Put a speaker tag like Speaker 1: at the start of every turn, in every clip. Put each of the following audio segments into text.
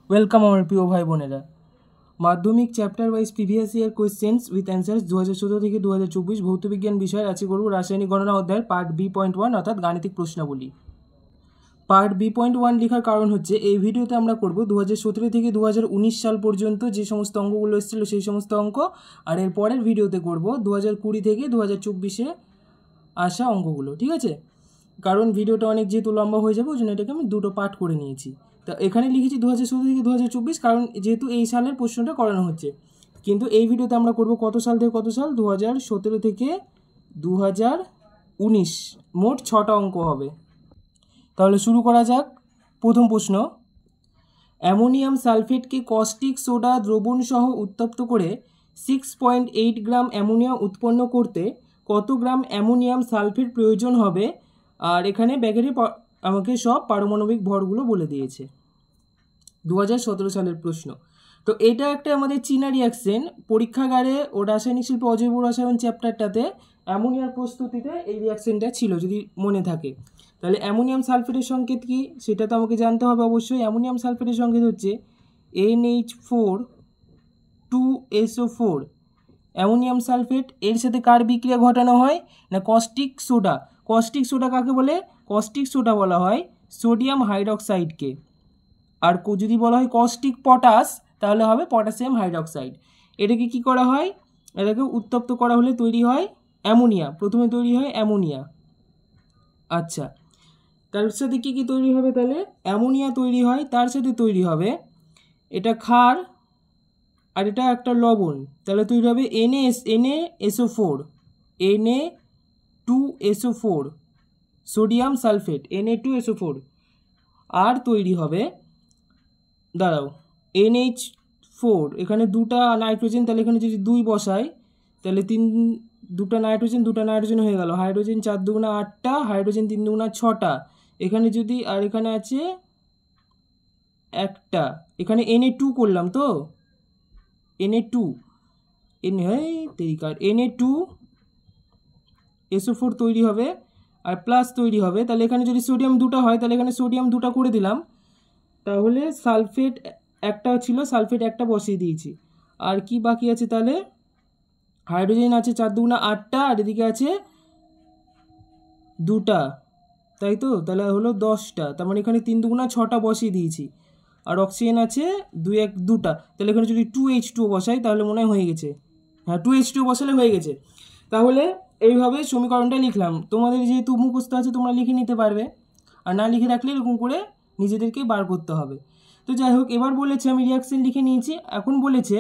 Speaker 1: Welcome আমার প্রিয় ভাই বোনেরা। মাধ্যমিক chapter wise previous year questions with answers 2017 থেকে 2024 ভৌতবিজ্ঞান বিষয়ের আছে করব রাসায়নিক গণনা অধ্যায়ের পার্ট B.1 অর্থাৎ গাণিতিক প্রশ্নাবলী। পার্ট B.1 লেখার কারণ হচ্ছে এই ভিডিওতে আমরা করব 2017 থেকে 2019 সাল পর্যন্ত যে সমস্ত অঙ্কগুলো এসেছিলো সেই সমস্ত অঙ্ক, আর এর পরের ভিডিওতে করব 2020 থেকে 2024-এ আসা অঙ্কগুলো। ঠিক আছে, কারণ ভিডিওটা অনেক যেহেতু লম্বা হয়ে যাবে ওই জন্য এটাকে আমি দুটো পার্ট করে নিয়েছি। তা এখানে লিখেছি 2017 থেকে 2024, কারণ যেহেতু এই সালের প্রশ্নটা করানো হচ্ছে। কিন্তু এই ভিডিওতে আমরা করব কত সাল থেকে কত সাল, 2017 থেকে 2019, মোট 6টা অঙ্ক হবে। তাহলে শুরু করা যাক। প্রথম প্রশ্ন, অ্যামোনিয়াম সালফেটকে কস্টিক সোডা দ্রবণ সহ উত্তপ্ত করে 6.8 গ্রাম অ্যামোনিয়া উৎপন্ন করতে কত গ্রাম অ্যামোনিয়াম সালফেট প্রয়োজন হবে? আর এখানে ব্যাকেটে আমাকে সব পারমাণবিক ভরগুলো বলে দিয়েছে। 2017 সালের প্রশ্ন। তো এটা একটা আমাদের চীনা রিয়াকশন, পরীক্ষাগারে ও রাসায়নিক শিল্প অজৈব রসায়ন চ্যাপ্টারটাতে অ্যামোনিয়ার প্রস্তুতিতে এই রিয়াকশনটা ছিল, যদি মনে থাকে। তাহলে অ্যামোনিয়াম সালফেটের সংকেত কি সেটা তো আমাকে জানতে হবে অবশ্যই। অ্যামোনিয়াম সালফেটের সংকেত হচ্ছে NH4 2SO4। অ্যামোনিয়াম সালফেট এর সাথে কার বিক্রিয়া ঘটানো হয় না কস্টিক সোডা। কস্টিক সোডা কাকে বলে? কস্টিক সোডা বলা হয় সোডিয়াম হাইড্রক্সাইডকে। আর যদি বলা হয় কস্টিক পটাশ তাহলে হবে পটাশিয়াম হাইড্রক্সাইড। এটাকে কি করা হয়, এটাকে উত্তপ্ত করা হলে তৈরি হয় অ্যামোনিয়া। প্রথমে তৈরি হয় অ্যামোনিয়া। আচ্ছা, তার সাথে কি কি তৈরি হবে? তাহলে অ্যামোনিয়া তৈরি হয়, তার সাথে তৈরি হবে এটা ক্ষার আর এটা একটা লবণ। তাহলে তৈরি হবে NaSO4, Na2SO4, sodium sulphate Na2SO4। আর তৈরি হবে, দাঁড়াও, NH4, এখানে দুটা নাইট্রোজেন, তাহলে এখানে যদি 2 বসাই তাহলে দুটা নাইট্রোজেন হয়ে গেল। হাইড্রোজেন 4 দুগুণা 8টা, হাইড্রোজেন 3 দুগুণা 6টা। এখানে যদি, আর এখানে আছে একটা, এখানে Na2 করলাম তো, Na2 Na2SO4 তৈরি হবে আর প্লাস তৈরি হবে। তাহলে এখানে যদি সোডিয়াম দুটো হয় তাহলে এখানে সোডিয়াম দুটো করে দিলাম। তাহলে সালফেট একটা ছিল, সালফেট একটা বসিয়ে দিয়েছি। আর কি বাকি আছে? তাহলে হাইড্রোজেন আছে 4 দুগুণা 8টা, আর এদিকে আছে দুটা, তাই তো? তাহলে হলো 10টা। তার মানে এখানে 3 দুগুণা 6টা বসিয়ে দিয়েছি। আর অক্সিজেন আছে 2 তাহলে এখানে যদি 2H2 বসাই তাহলে মনে হয় হয়ে গেছে। হ্যাঁ, 2H2 বসালে হয়ে গেছে। তাহলে এইভাবে সমীকরণটা লিখলাম। তোমাদের যেহেতু মুখস্থ আছে তোমরা লিখে নিতে পারবে, আর না লিখে রাখলে এরকম করে নিজেদেরকে বার করতে হবে। তো যাই হোক, এবার বলেছে আমি রিয়াকশন লিখে নিয়েছি। এখন বলেছে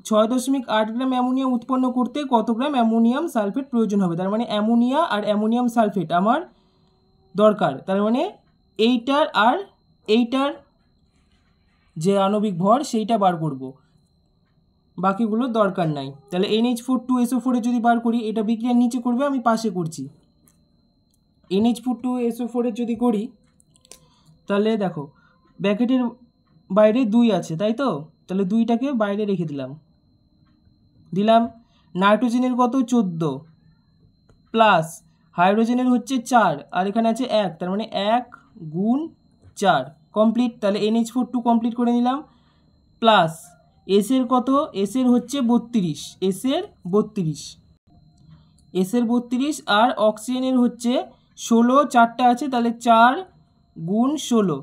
Speaker 1: 6.8 গ্রাম অ্যামোনিয়া উৎপন্ন করতে কত গ্রাম অ্যামোনিয়াম সালফেট প্রয়োজন হবে। তার মানে অ্যামোনিয়া আর অ্যামোনিয়াম সালফেট আমার দরকার। তার মানে এইটার আর এইটার যে আণবিক ভর সেইটা বার করব, বাকিগুলোর দরকার নাই। তাহলে NH4 2SO4 এর যদি বার করি, এটা বিক্রিয়ার নিচে করবে, আমি পাশে করছি। NH4 2SO4 এর যদি করি তাহলে দেখো ব্র্যাকেটের বাইরে 2 আছে, তাই তো? তাহলে 2টাকে বাইরে রেখে দিলাম। নাইট্রোজেনের কত? 14 প্লাস হাইড্রোজেনের হচ্ছে 4 আর এখানে আছে 1, তার মানে 1 গুণ 4 কমপ্লিট। তাহলে NH4 2 কমপ্লিট করে নিলাম। প্লাস এসের কত? এসের হচ্ছে 32, এসের 32 আর অক্সিজেনের হচ্ছে 16, 4টা আছে তাহলে 4 গুণ 16,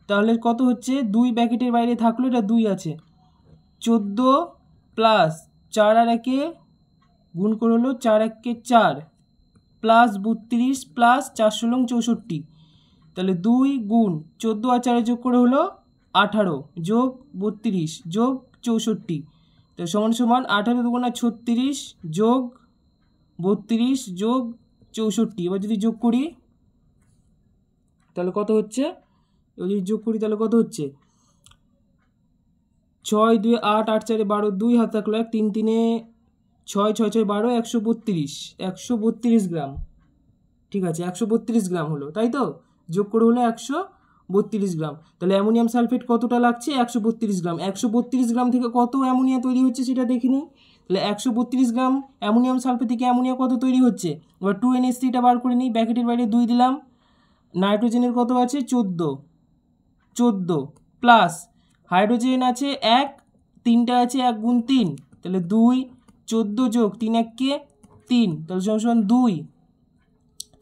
Speaker 1: তাহলে কত হচ্ছে? 2 ব্র্যাকেটের বাইরে থাকলো, এটা 2 আছে, 14 প্লাস 4 আর 1 গুণ করে হলো 4 1 4 প্লাস 32 প্লাস 4 16 64, তাহলে 2 গুণ 14 আর 4 যোগ করে হলো 18 যোগ 32 যোগ 64, তো সমান সমান 18 দুগুণা 36 যোগ 32 যোগ 64। এবার যদি যোগ করি তাহলে কত হচ্ছে? যদি যোগ করি তাহলে কত হচ্ছে? 6 2 8 8 4 12, 2 হাত থাকলো 1, 3 3 6 6 6 12, 132 গ্রাম। ঠিক আছে, 132 গ্রাম হলো, তাই তো? যোগ করে হলো 132 গ্রাম। তাহলে অ্যামোনিয়াম সালফেট কতটা লাগছে? 132 গ্রাম। 132 গ্রাম থেকে কত অ্যামোনিয়া তৈরি হচ্ছে সেটা দেখে নিই। তাহলে 132 গ্রাম অ্যামোনিয়াম সালফেট থেকে অ্যামোনিয়া কত তৈরি হচ্ছে? এবার 2NH3টা বার করে নিই। ব্র্যাকেটের বাইরে 2 দিলাম। নাইট্রোজেনের কত আছে? 14 প্লাস হাইড্রোজেন আছে 1, 3টা আছে 1 গুণ 3, তাহলে 2, 14 যোগ 3 1 3, তাহলে সমান 2,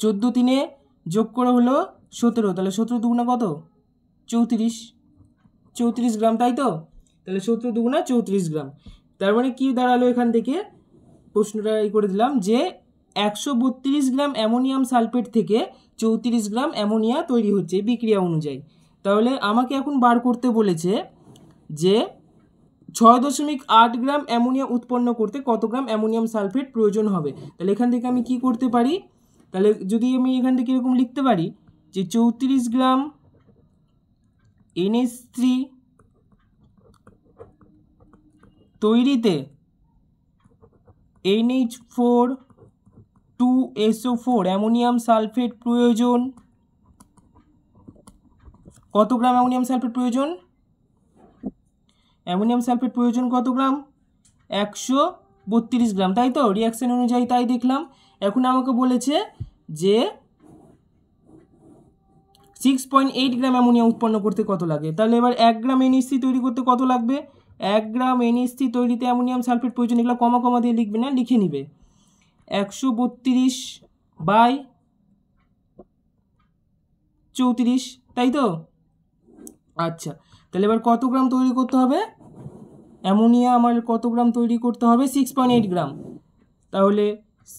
Speaker 1: 14 3 যোগ করে হলো 17, তাহলে 17 দুগুণা কত? 34 গ্রাম, তাই তো? তাহলে 17 দুগুণা 34 গ্রাম। তার মানে কি দাঁড়ালো এখান থেকে? প্রশ্নটা এই করে দিলাম যে 132 গ্রাম অ্যামোনিয়াম সালফেট থেকে 34 গ্রাম অ্যামোনিয়া তৈরি হচ্ছে বিক্রিয়া অনুযায়ী। তাহলে আমাকে এখন বার করতে বলেছে যে 6.8 গ্রাম অ্যামোনিয়া উৎপন্ন করতে কত গ্রাম অ্যামোনিয়াম সালফেট প্রয়োজন হবে। তাহলে এখান থেকে আমি কি করতে পারি? তাহলে যদি আমি এখান থেকে এরকম লিখতে পারি যে 34 গ্রাম NH3 তৈরিতে NH4 2SO4 অ্যামোনিয়াম সালফেট প্রয়োজন। কত গ্রাম অ্যামোনিয়াম সালফেট প্রয়োজন? অ্যামোনিয়াম সালফেট প্রয়োজন কত গ্রাম? 132 গ্রাম, তাই তো? রিয়াকশন অনুযায়ী তাই দেখলাম। এখন আমাকে বলেছে যে 6.8 গ্রাম অ্যামোনিয়া উৎপন্ন করতে কত লাগে। তাহলে এবার 1 গ্রাম NH3 তৈরি করতে কত লাগবে? 1 গ্রাম NH3 তৈরিতে অ্যামোনিয়াম সালফেট প্রয়োজন। এগুলো কমা কমা দিয়ে লিখবে না, লিখে নিবে 132/34, তাই তো? আচ্ছা, তাহলে এবার কত গ্রাম তৈরি করতে হবে? অ্যামোনিয়া আমার কত গ্রাম তৈরি করতে হবে? 6.8 গ্রাম। তাহলে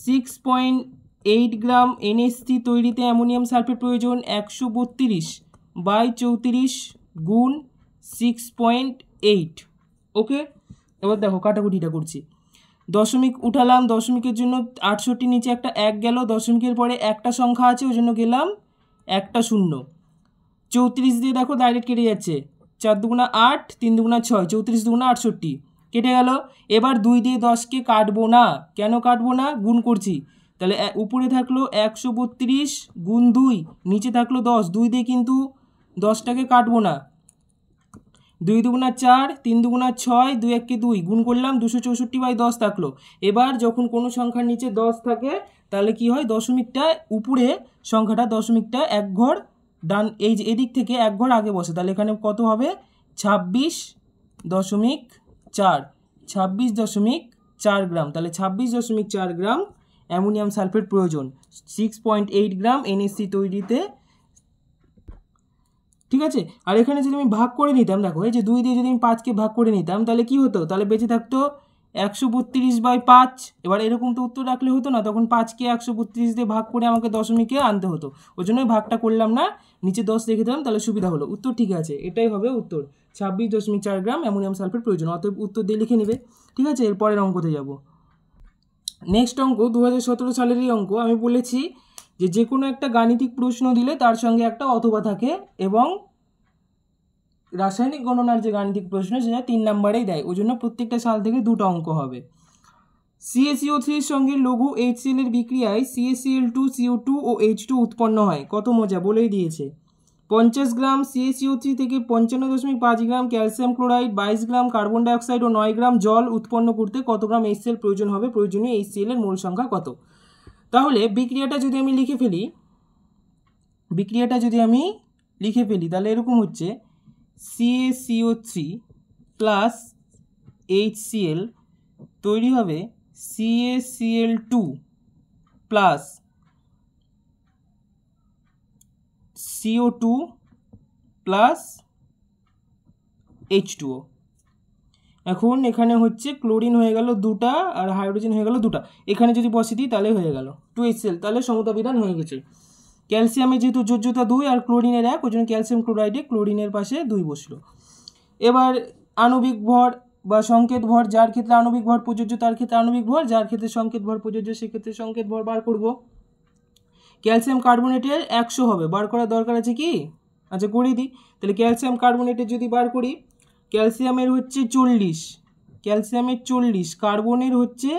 Speaker 1: 6.8 গ্রাম NH3 তৈরিতে অ্যামোনিয়াম সালফেট প্রয়োজন 132/34 গুণ 6.8। ওকে, এবার দেখো কাটাকুটিটা করছি। দশমিক উঠালাম, দশমিকের জন্য 68 নিচে একটা 1 গেল, দশমিকের পরে একটা সংখ্যা আছে ওই জন্য গেলাম একটা শূন্য। 34 দিয়ে দেখো ডাইরেক্ট কেটে যাচ্ছে, 4 দুগুণা 8, 3 দুগুণা 6, 34 দুগুণা 68 কেটে গেল। এবার 2 দিয়ে 10কে কাটবো না। কেন কাটবো না? গুণ করছি। তাহলে উপরে থাকলো 132 গুণ 2, নিচে থাকলো 10, 2 দিয়ে কিন্তু 10টাকে কাটবো না। 2 দুগুণা 4, 3 দুগুণা 6, 2 1 2, গুণ করলাম 264/10 থাকলো। এবার যখন কোনো সংখ্যার নিচে 10 থাকে তাহলে কি হয়? দশমিকটা উপরে সংখ্যাটা দশমিকটা এক ঘর ডান এই যে এদিক থেকে এক ঘর আগে বসে। তাহলে এখানে কত হবে? 26.4, 26.4 গ্রাম। তাহলে 26.4 গ্রাম অ্যামোনিয়াম সালফেট প্রয়োজন 6.8 গ্রাম NH3 তৈরিতে। ঠিক আছে, আর এখানে যদি আমি ভাগ করে নিতাম, দেখো এই যে 2 দিয়ে যদি আমি 5কে ভাগ করে নিতাম তাহলে কি হতো? তাহলে বেঁচে থাকতো 132/5। এবার এরকম তো উত্তর রাখলে হতো না, তখন 5কে 132 দিয়ে ভাগ করে আমাকে দশমিকে আনতে হতো। ওই জন্য ভাগটা করলাম না, নিচে 10 রেখে দিলাম, তাহলে সুবিধা হলো। উত্তর ঠিক আছে, এটাই হবে উত্তর, 26.4 গ্রাম অ্যামোনিয়াম সালফেট প্রয়োজন। অতএব উত্তর দিয়ে লিখে নেবে। ঠিক আছে, এর পরের অঙ্কতে যাব। নেক্সট অঙ্ক 2017 সালেরই অঙ্ক। আমি বলেছি যে কোনো একটা গাণিতিক প্রশ্ন দিলে তার সঙ্গে একটা অথবা থাকে, এবং রাসায়নিক গণনার যে গাণিতিক প্রশ্ন সেটা 3 নাম্বারেই দেয়। ওই জন্য প্রত্যেকটা সাল থেকে 2টা অঙ্ক হবে। CaCO3 এর সঙ্গে লঘু HCl এর বিক্রিয়ায় CaCl2, CO2 ও H2 উৎপন্ন হয়। কত মজা বলেই দিয়েছে। 50 গ্রাম CaCO3 থেকে 55.5 gram calcium chloride, 22 gram carbon dioxide ও 9 গ্রাম জল উৎপন্ন করতে কত গ্রাম HCl প্রয়োজন হবে? প্রয়োজনীয় HCl এর মোল সংখ্যা কত? তাহলে বিক্রিয়াটা যদি আমি লিখে ফেলি তাহলে এরকম হচ্ছে CaCO3 প্লাস HCl তৈরি হবে CaCl2 plus CO2 plus H2O। এখন এখানে হচ্ছে ক্লোরিন হয়ে গেল 2টা আর হাইড্রোজেন হয়ে গেল 2টা। এখানে যদি বসিয়ে দিই তাহলে হয়ে গেল 2HCl, তাহলে সমতা বিধান হয়ে গেছে। ক্যালসিয়ামে যেহেতু যোজ্যতা 2 আর ক্লোরিনের 1, ওই জন্য ক্যালসিয়াম ক্লোরাইডে ক্লোরিনের পাশে 2 বসলো। এবার আণবিক ভর বা সংকেত ভর, যার ক্ষেত্রে আণবিক ভর প্রযোজ্য তার ক্ষেত্রে আণবিক ভর, যার ক্ষেত্রে সংকেত ভর প্রযোজ্য সেক্ষেত্রে সংকেত ভর বার করব। ক্যালসিয়াম কার্বনেটের 100 হবে, বার করার দরকার আছে কি? আচ্ছা করিয়ে দিই। তাহলে ক্যালসিয়াম কার্বনেটের যদি বার করি, ক্যালসিয়ামের হচ্ছে 40, কার্বনের হচ্ছে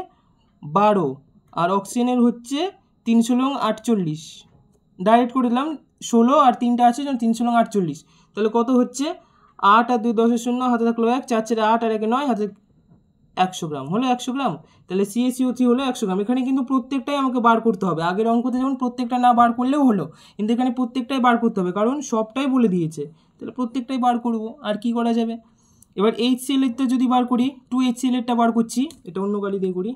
Speaker 1: 12 আর অক্সিজেনের হচ্ছে 348। ডাইরেক্ট করে দিলাম, 16 আর 3টা আছে 348। তাহলে কত হচ্ছে? 8 আর 2 10 শূন্য, হাতে থাকলো 1, 4 4 8 আর 1 9, হাতে 100 গ্রাম হলো 100 গ্রাম। তাহলে CaCO3 হলো 100 গ্রাম। এখানে কিন্তু প্রত্যেকটাই আমাকে বার করতে হবে। আগের অঙ্কতে যেমন প্রত্যেকটা না বার করলেও হলো, কিন্তু এখানে প্রত্যেকটাই বার করতে হবে কারণ সবটাই বলে দিয়েছে। তাহলে প্রত্যেকটাই বার করব, আর কি করা যাবে। এবার HCl এরটা যদি বার করি, 2HCl এরটা বার করছি, এটা অন্য কালি দিয়ে করি।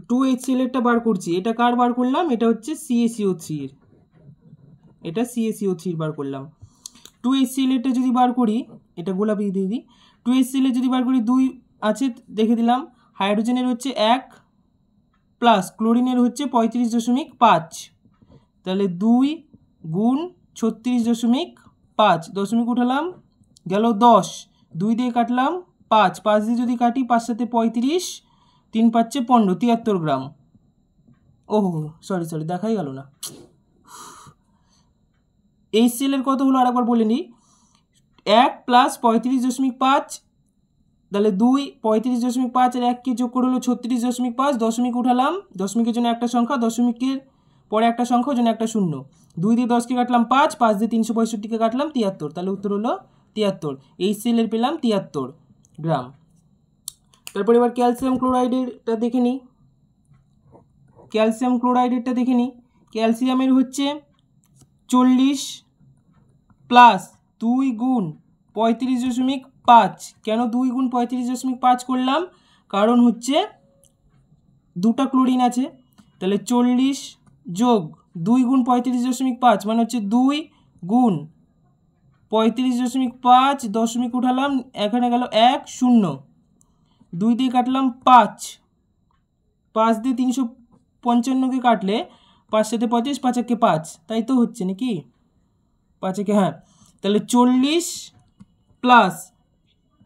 Speaker 1: 2HCl এরটা বার করছি, এটা কার বার করলাম? এটা হচ্ছে CaCO3 এর, এটা CaCO3 বার করলাম। 2HCl এরটা যদি বার করি, এটা গোলাপি দিয়ে দিই, 2HCl এর যদি বার করি 2 আছে দেখে দিলাম, হাইড্রোজেনের হচ্ছে 1 প্লাস ক্লোরিনের হচ্ছে 35.5, তাহলে 2 গুণ 36.5, দশমিক উঠালাম গেল 10, 2 দিয়ে কাটলাম 5, 5 দিয়ে যদি কাটি 5 সাথে 35, 3 পাচ্ছে 15, 73 গ্রাম। ওহো সরি দেখাই গেল না। HCl এর কত হলো আরেকবার বলে নিই, 1 প্লাস 35.5, তাহলে 2 35.5 আর 1 কে যোগ করে হলো 36.5, দশমিক উঠালাম, দশমিকের জন্য একটা সংখ্যা, দশমিকের পরে একটা সংখ্যা, ওই জন্য একটা শূন্য, 2 দিয়ে 10কে কাটলাম 5, 5 দিয়ে 365কে কাটলাম 73, তাহলে উত্তর হলো 73। HCl এর পেলাম 73 গ্রাম। তারপর এবার ক্যালসিয়াম ক্লোরাইডেরটা দেখে নিই, ক্যালসিয়াম ক্লোরাইডেরটা দেখে নিই। ক্যালসিয়ামের হচ্ছে 40 প্লাস 2 গুণ 35.5, কেন 2 গুণ 35.5 করলাম? কারণ হচ্ছে দুটা ক্লোরিন আছে, তাহলে 40 যোগ 2 গুণ 35.5 মানে হচ্ছে 2 গুণ 35.5, দশমিক উঠালাম, এখানে গেল 1 0, 2 দিয়ে কাটলাম 5, 5 দিয়ে 355কে কাটলে 5 সাথে 35, 5 একে 5, তাই তো হচ্ছে নাকি? 5 একে, হ্যাঁ, তাহলে 40 প্লাস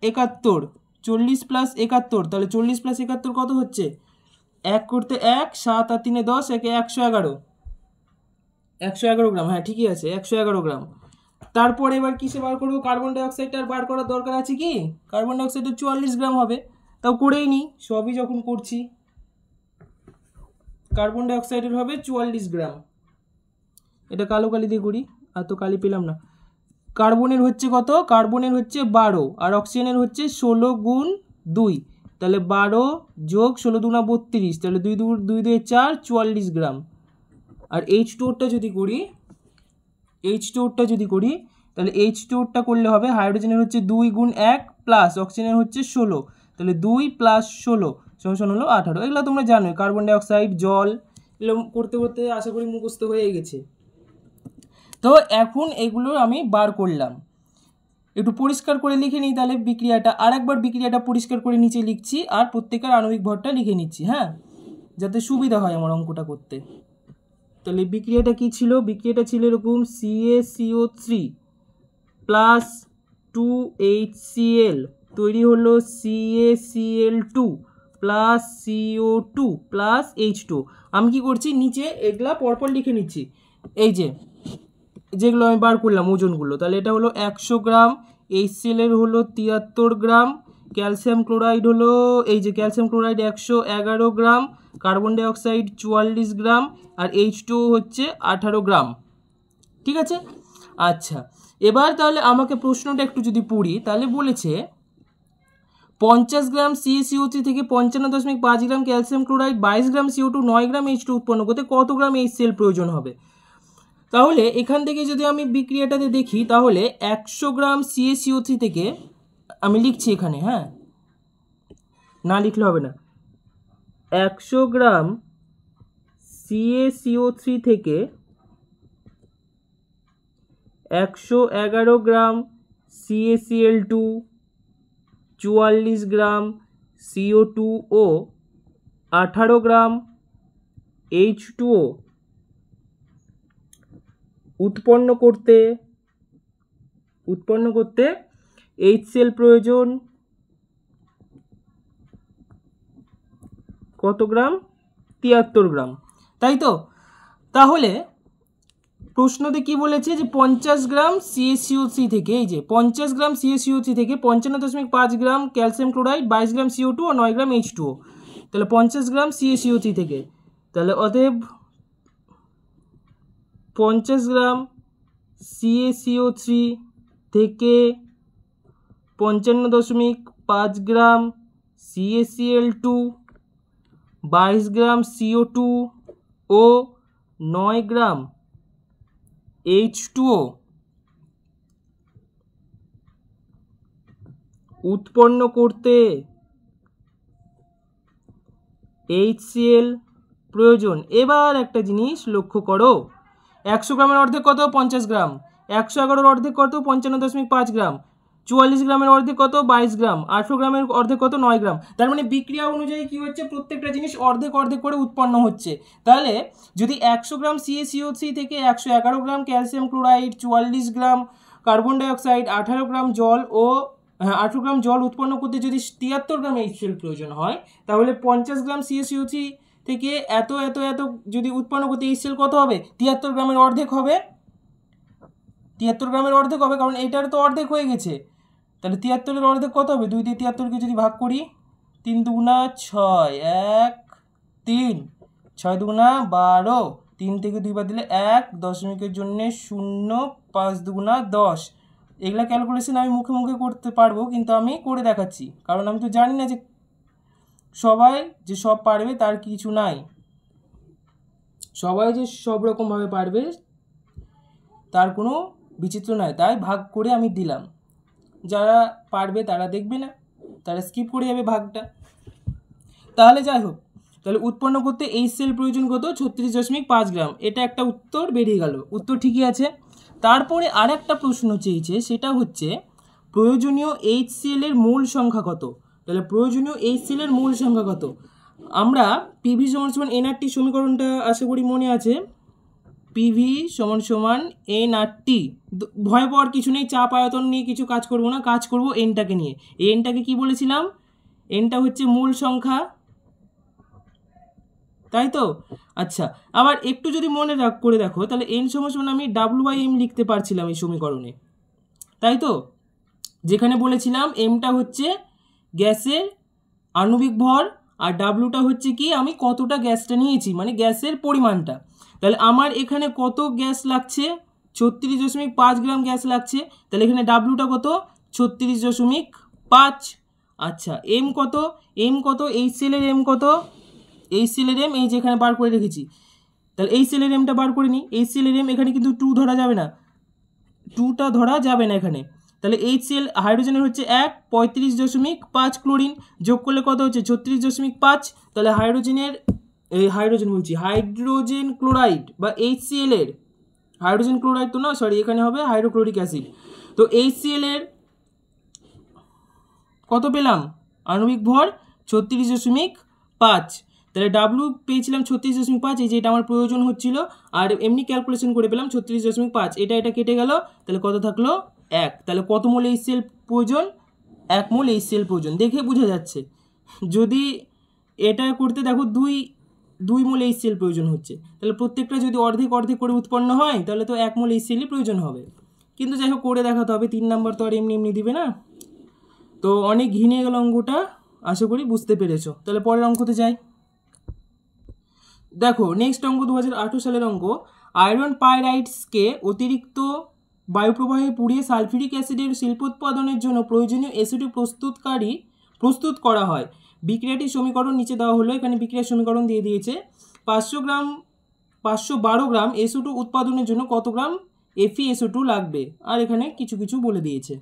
Speaker 1: 71, 40 প্লাস 71, তাহলে 40 প্লাস 71 কত হচ্ছে? 1 করতে 1, 7 আর 3 10, একে 111, 111 গ্রাম, হ্যাঁ ঠিকই আছে 111 গ্রাম। তারপর এবার কিসে বার করবো? কার্বন ডাইঅক্সাইডটা বার করার দরকার আছে কি? কার্বন ডাইঅক্সাইডের 44 গ্রাম হবে, তাও করেই নিই, সবই যখন করছি। কার্বন ডাইঅক্সাইডের হবে 44 গ্রাম, এটা কালো কালি দিয়ে করি, আর তো কালি পেলাম না। কার্বনের হচ্ছে কত? কার্বনের হচ্ছে 12, আর অক্সিজেনের হচ্ছে 16 গুণ 2, তাহলে 12 যোগ 16 দুনা 32, তাহলে 2 2 4, 44 গ্রাম। আর H2ওটা যদি করি, H2ওটা যদি করি, তাহলে H2ওটা করলে হবে, হাইড্রোজেনের হচ্ছে 2 গুণ 1 প্লাস অক্সিজেনের হচ্ছে 16, তাহলে 2 প্লাস 16 সমান হলো 18। এগুলো তোমরা জানোই, কার্বন ডাইঅক্সাইড, জল, এগুলো করতে করতে আশা করি মুখস্থ হয়ে গেছে। তো এখন এগুলো আমি বার করলাম, একটু পরিষ্কার করে লিখে নিই তাহলে বিক্রিয়াটা, আরেকবার বিক্রিয়াটা পরিষ্কার করে নিচে লিখছি, আর প্রত্যেকের আণবিক ভরটা লিখে নিচ্ছি, হ্যাঁ, যাতে সুবিধা হয় আমার অঙ্কটা করতে। তাহলে বিক্রিয়াটা কি ছিল? বিক্রিয়াটা ছিল এরকম, CaCO3 প্লাস 2HCl তৈরি হলো CaCl2 plus CO2 plus H2। আমি কি করছি, নিচে এগুলা পরপর লিখে নিচ্ছি, এই যে যেগুলো আমি বার করলাম ওজনগুলো। তাহলে এটা হলো 100 গ্রাম, HCl এর হলো 73 গ্রাম, ক্যালসিয়াম ক্লোরাইড হলো, এই যে ক্যালসিয়াম ক্লোরাইড 111 গ্রাম, কার্বন ডাইঅক্সাইড 44 গ্রাম, আর H2O হচ্ছে 18 গ্রাম। ঠিক আছে, আচ্ছা এবার তাহলে আমাকে প্রশ্নটা একটু যদি পড়ি, তাহলে বলেছে 50 গ্রাম CaCO3 থেকে 55.5 গ্রাম ক্যালসিয়াম ক্লোরাইড, 22 গ্রাম CO2, 9 গ্রাম H2 উৎপন্ন করতে কত গ্রাম HCl প্রয়োজন হবে? তাহলে এখান থেকে যদি আমি বিক্রিয়াটাতে দেখি, তাহলে 100 গ্রাম CaCO3 থেকে, আমি লিখছি এখানে, হ্যাঁ, না লিখলে হবে না, 100 গ্রাম CaCO3 থেকে 111 গ্রাম CaCl2, 44 গ্রাম CO2 ও 18 গ্রাম H2O উৎপন্ন করতে HCl প্রয়োজন কত গ্রাম? 73 গ্রাম, তাই তো? তাহলে প্রশ্নতে কি বলেছে যে 50 গ্রাম CaCO3 থেকে, এই যে 50 গ্রাম CaCO3 থেকে 55.5 গ্রাম ক্যালসিয়াম ক্লোরাইড, 22 গ্রাম CO2 ও 9 গ্রাম H2O, তাহলে 50 গ্রাম CaCO3 থেকে, তাহলে অতএব 50 গ্রাম CaCO3 থেকে 55.5 গ্রাম CaCl2, 22 গ্রাম CO2 ও 9 গ্রাম H2O উৎপন্ন করতে HCl প্রয়োজন। এবার একটা জিনিস লক্ষ্য করো, 100 গ্রামের অর্ধেক কত? 50 গ্রাম। 111 অর্ধেক কত? 55.5 গ্রাম। 44 গ্রামের অর্ধেক কত? 22 গ্রাম। 800 গ্রামের অর্ধেক কত? 9 গ্রাম। তার মানে বিক্রিয়া অনুযায়ী কি হচ্ছে, প্রত্যেকটা জিনিস অর্ধেক অর্ধেক করে উৎপন্ন হচ্ছে। তাহলে যদি 100 গ্রাম CaCO3 থেকে 111 গ্রাম ক্যালসিয়াম ক্লোরাইড, 44 গ্রাম কার্বন ডাইঅক্সাইড, 18 গ্রাম জল ও 18 গ্রাম জল উৎপন্ন করতে যদি 73 গ্রাম HCl প্রয়োজন হয়, তাহলে 50 গ্রাম CaCO3 থেকে এত এত এত যদি উৎপন্ন করতে HCl কত হবে? 73 গ্রামের অর্ধেক হবে। 73 গ্রামের অর্ধেক হবে, কারণ এইটার তো অর্ধেক হয়ে গেছে। তাহলে 73-এর অর্ধেক কত হবে? 2 দিয়ে 73কে যদি ভাগ করি, 3 দুগুণা 6, 1 3, 6 দুগুণা 12, 3 থেকে 2 বাদ দিলে 1, দশমিকের জন্য 0, 5 দুগুণা 10। এগুলা ক্যালকুলেশন আমি মুখে মুখে করতে পারবো, কিন্তু আমি করে দেখাচ্ছি, কারণ আমি তো জানি না যে সবাই যে সব পারবে তার কিছু নাই। সবাই যে সব রকমভাবে পারবে তার কোনো বিচিত্র নাই, তাই ভাগ করে আমি দিলাম। যারা পারবে তারা দেখবে না, তারা স্কিপ করে যাবে ভাগটা। তাহলে যাই হোক, তাহলে উৎপন্ন করতে HCl প্রয়োজন কত? 36.5 গ্রাম। এটা একটা উত্তর বেরিয়ে গেল, উত্তর ঠিকই আছে। তারপরে আর একটা প্রশ্ন চেয়েছে, সেটা হচ্ছে প্রয়োজনীয় HCl এর মোল সংখ্যা কত? তাহলে প্রয়োজনীয় HCl এর মোল সংখ্যা কত? আমরা PV = nRT সমীকরণটা আশা করি মনে আছে। PV = nRT। ভয় পাওয়ার কিছু নেই, চাপ আয়তন নিয়ে কিছু কাজ করব না, কাজ করব এনটাকে নিয়ে। এই এনটাকে কি বলেছিলাম? এনটা হচ্ছে মূল সংখ্যা, তাই তো? আচ্ছা, আবার একটু যদি মনে করে দেখো, তাহলে n = আমি W/m লিখতে পারছিলাম এই সমীকরণে, তাই তো? যেখানে বলেছিলাম mটা হচ্ছে গ্যাসের আণবিক ভর আর ডাব্লুটা হচ্ছে কি আমি কতটা গ্যাসটা নিয়েছি, মানে গ্যাসের পরিমাণটা। তাহলে আমার এখানে কত গ্যাস লাগছে? 36.5 গ্রাম গ্যাস লাগছে। তাহলে এখানে ডাব্লুটা কত? 36.5। আচ্ছা, এম কত? এম কত? HCl এর এম কত? HCl এর এম এই যেখানে বার করে রেখেছি। তাহলে HCl এর এমটা বার করে নিই। HCl এর এম এখানে কিন্তু 2 ধরা যাবে না, 2টা ধরা যাবে না এখানে। তাহলে HCl হাইড্রোজেনের হচ্ছে 1, 35.5 ক্লোরিন, যোগ করলে কত হচ্ছে? 36.5। তাহলে হাইড্রোজেনের হাইড্রোজেন ক্লোরাইড বা HCl এর, হাইড্রোজেন ক্লোরাইড তো না, সরি, এখানে হবে হাইড্রোক্লোরিক অ্যাসিড। তো HCl এর কত পেলাম? আণবিক ভর 36.5। তাহলে ডাব্লু পেয়েছিলাম 36.5, এই যে এটা আমার প্রয়োজন হচ্ছিল, আর এমনি ক্যালকুলেশন করে পেলাম 36.5। এটা কেটে গেল, তাহলে কত থাকলো? 1। তাহলে কত মোল HCl প্রয়োজন? 1 মোল HCl প্রয়োজন। দেখে বোঝা যাচ্ছে, যদি এটা করতে দেখো 2 মোল HCl প্রয়োজন হচ্ছে, তাহলে প্রত্যেকটা যদি অর্ধেক অর্ধেক করে উৎপন্ন হয়, তাহলে তো 1 মোল HCl প্রয়োজন হবে। কিন্তু যাই হোক, করে দেখাতে হবে, 3 নাম্বার তো আর এমনি এমনি দিবে না। তো অনেক ঘিনে গেল অঙ্কটা, আশা করি বুঝতে পেরেছো। তাহলে পরের অঙ্কতে যাই। দেখো, নেক্সট অঙ্ক 2018 সালের অঙ্ক। আয়রন পাইরাইডসকে অতিরিক্ত বায়ুপ্রবাহে পুড়িয়ে সালফিউরিক অ্যাসিডের শিল্পোৎপাদনের জন্য প্রয়োজনীয় অ্যাসিড প্রস্তুত করা হয়। বিক্রিয়াটির সমীকরণ নিচে দেওয়া হলো। এখানে বিক্রিয়ার সমীকরণ দিয়ে দিয়েছে। 512 গ্রাম SO2 উৎপাদনের জন্য কত গ্রাম FeSO2 লাগবে, আর এখানে কিছু কিছু বলে দিয়েছে।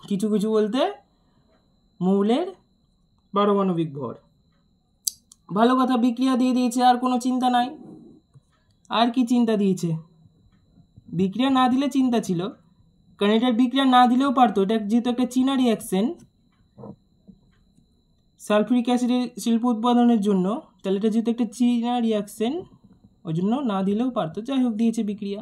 Speaker 1: কিছু কিছু বলতে মৌলের পারমাণবিক ভর। ভালো কথা, বিক্রিয়া দিয়ে দিয়েছে, আর কোনো চিন্তা নাই। আর কি চিন্তা দিয়েছে? বিক্রিয়া না দিলে চিন্তা ছিল, কারণ এটার বিক্রিয়া না দিলেও পারতো, এটা যেহেতু একটা চীনা রিয়াকশন সালফিউরিক অ্যাসিডের শিল্প উৎপাদনের জন্য, তাহলে এটা যেহেতু একটা চীনা রিয়াকশন, ওই জন্য না দিলেও পারতো। যাই হোক, দিয়েছে বিক্রিয়া,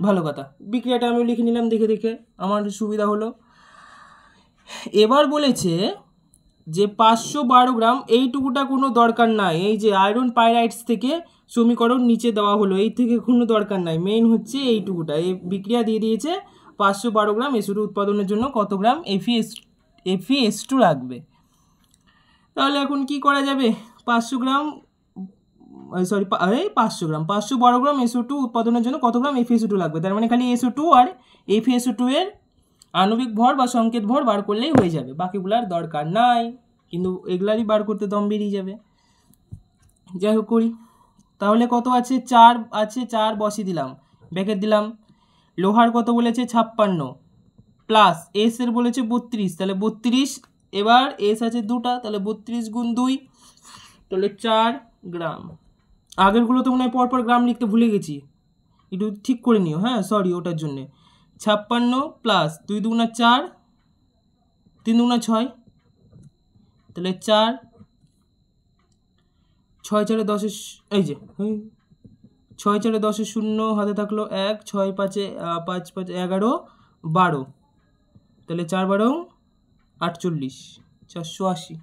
Speaker 1: ভালো কথা। বিক্রিয়াটা আমি লিখে নিলাম দেখে দেখে, আমার সুবিধা হলো। এবার বলেছে যে 512 গ্রাম, এইটুকুটা কোনো দরকার নাই। এই যে আয়রন পাইরাইডস থেকে সমীকরণ নিচে দেওয়া হলো, এই থেকে কোনো দরকার নাই, মেইন হচ্ছে এইটুকুটা। এই বিক্রিয়া দিয়ে দিয়েছে 512 গ্রাম SO2 উৎপাদনের জন্য কত গ্রাম FeS2 লাগবে। তাহলে এখন কি করা যাবে? 512 গ্রাম SO2 উৎপাদনের জন্য কত গ্রাম FeS2 লাগবে, তার মানে খালি SO2 আর FeS2 এর আণবিক ভর বা সংকেত ভর বার করলেই হয়ে যাবে, বাকিগুলার দরকার নাই। কিন্তু এগুলারই বার করতে দম বেরিয়ে যাবে। যাই হোক, করি। তাহলে কত আছে? 4 আছে, 4 বসিয়ে দিলাম, ব্র্যাকেট দিলাম। লোহার কত বলেছে? 56। প্লাস এস এর বলেছে 32, তাহলে 32, এবার এস আছে দুটা, তাহলে 32 গুণ 2, তাহলে 4 গ্রাম। আগেরগুলো তো মনে হয় পরপর গ্রাম লিখতে ভুলে গেছি, একটু ঠিক করে নিও, হ্যাঁ সরি ওটার জন্যে। 56 প্লাস 2 দুগুণা 4, 3 দুগুণা 6, তাহলে 4, 6 4 10, এই যে 6 4 10 0, হাতে থাকলো 1, 6 5 5 5 11 12, তাহলে 4 12 48, 480,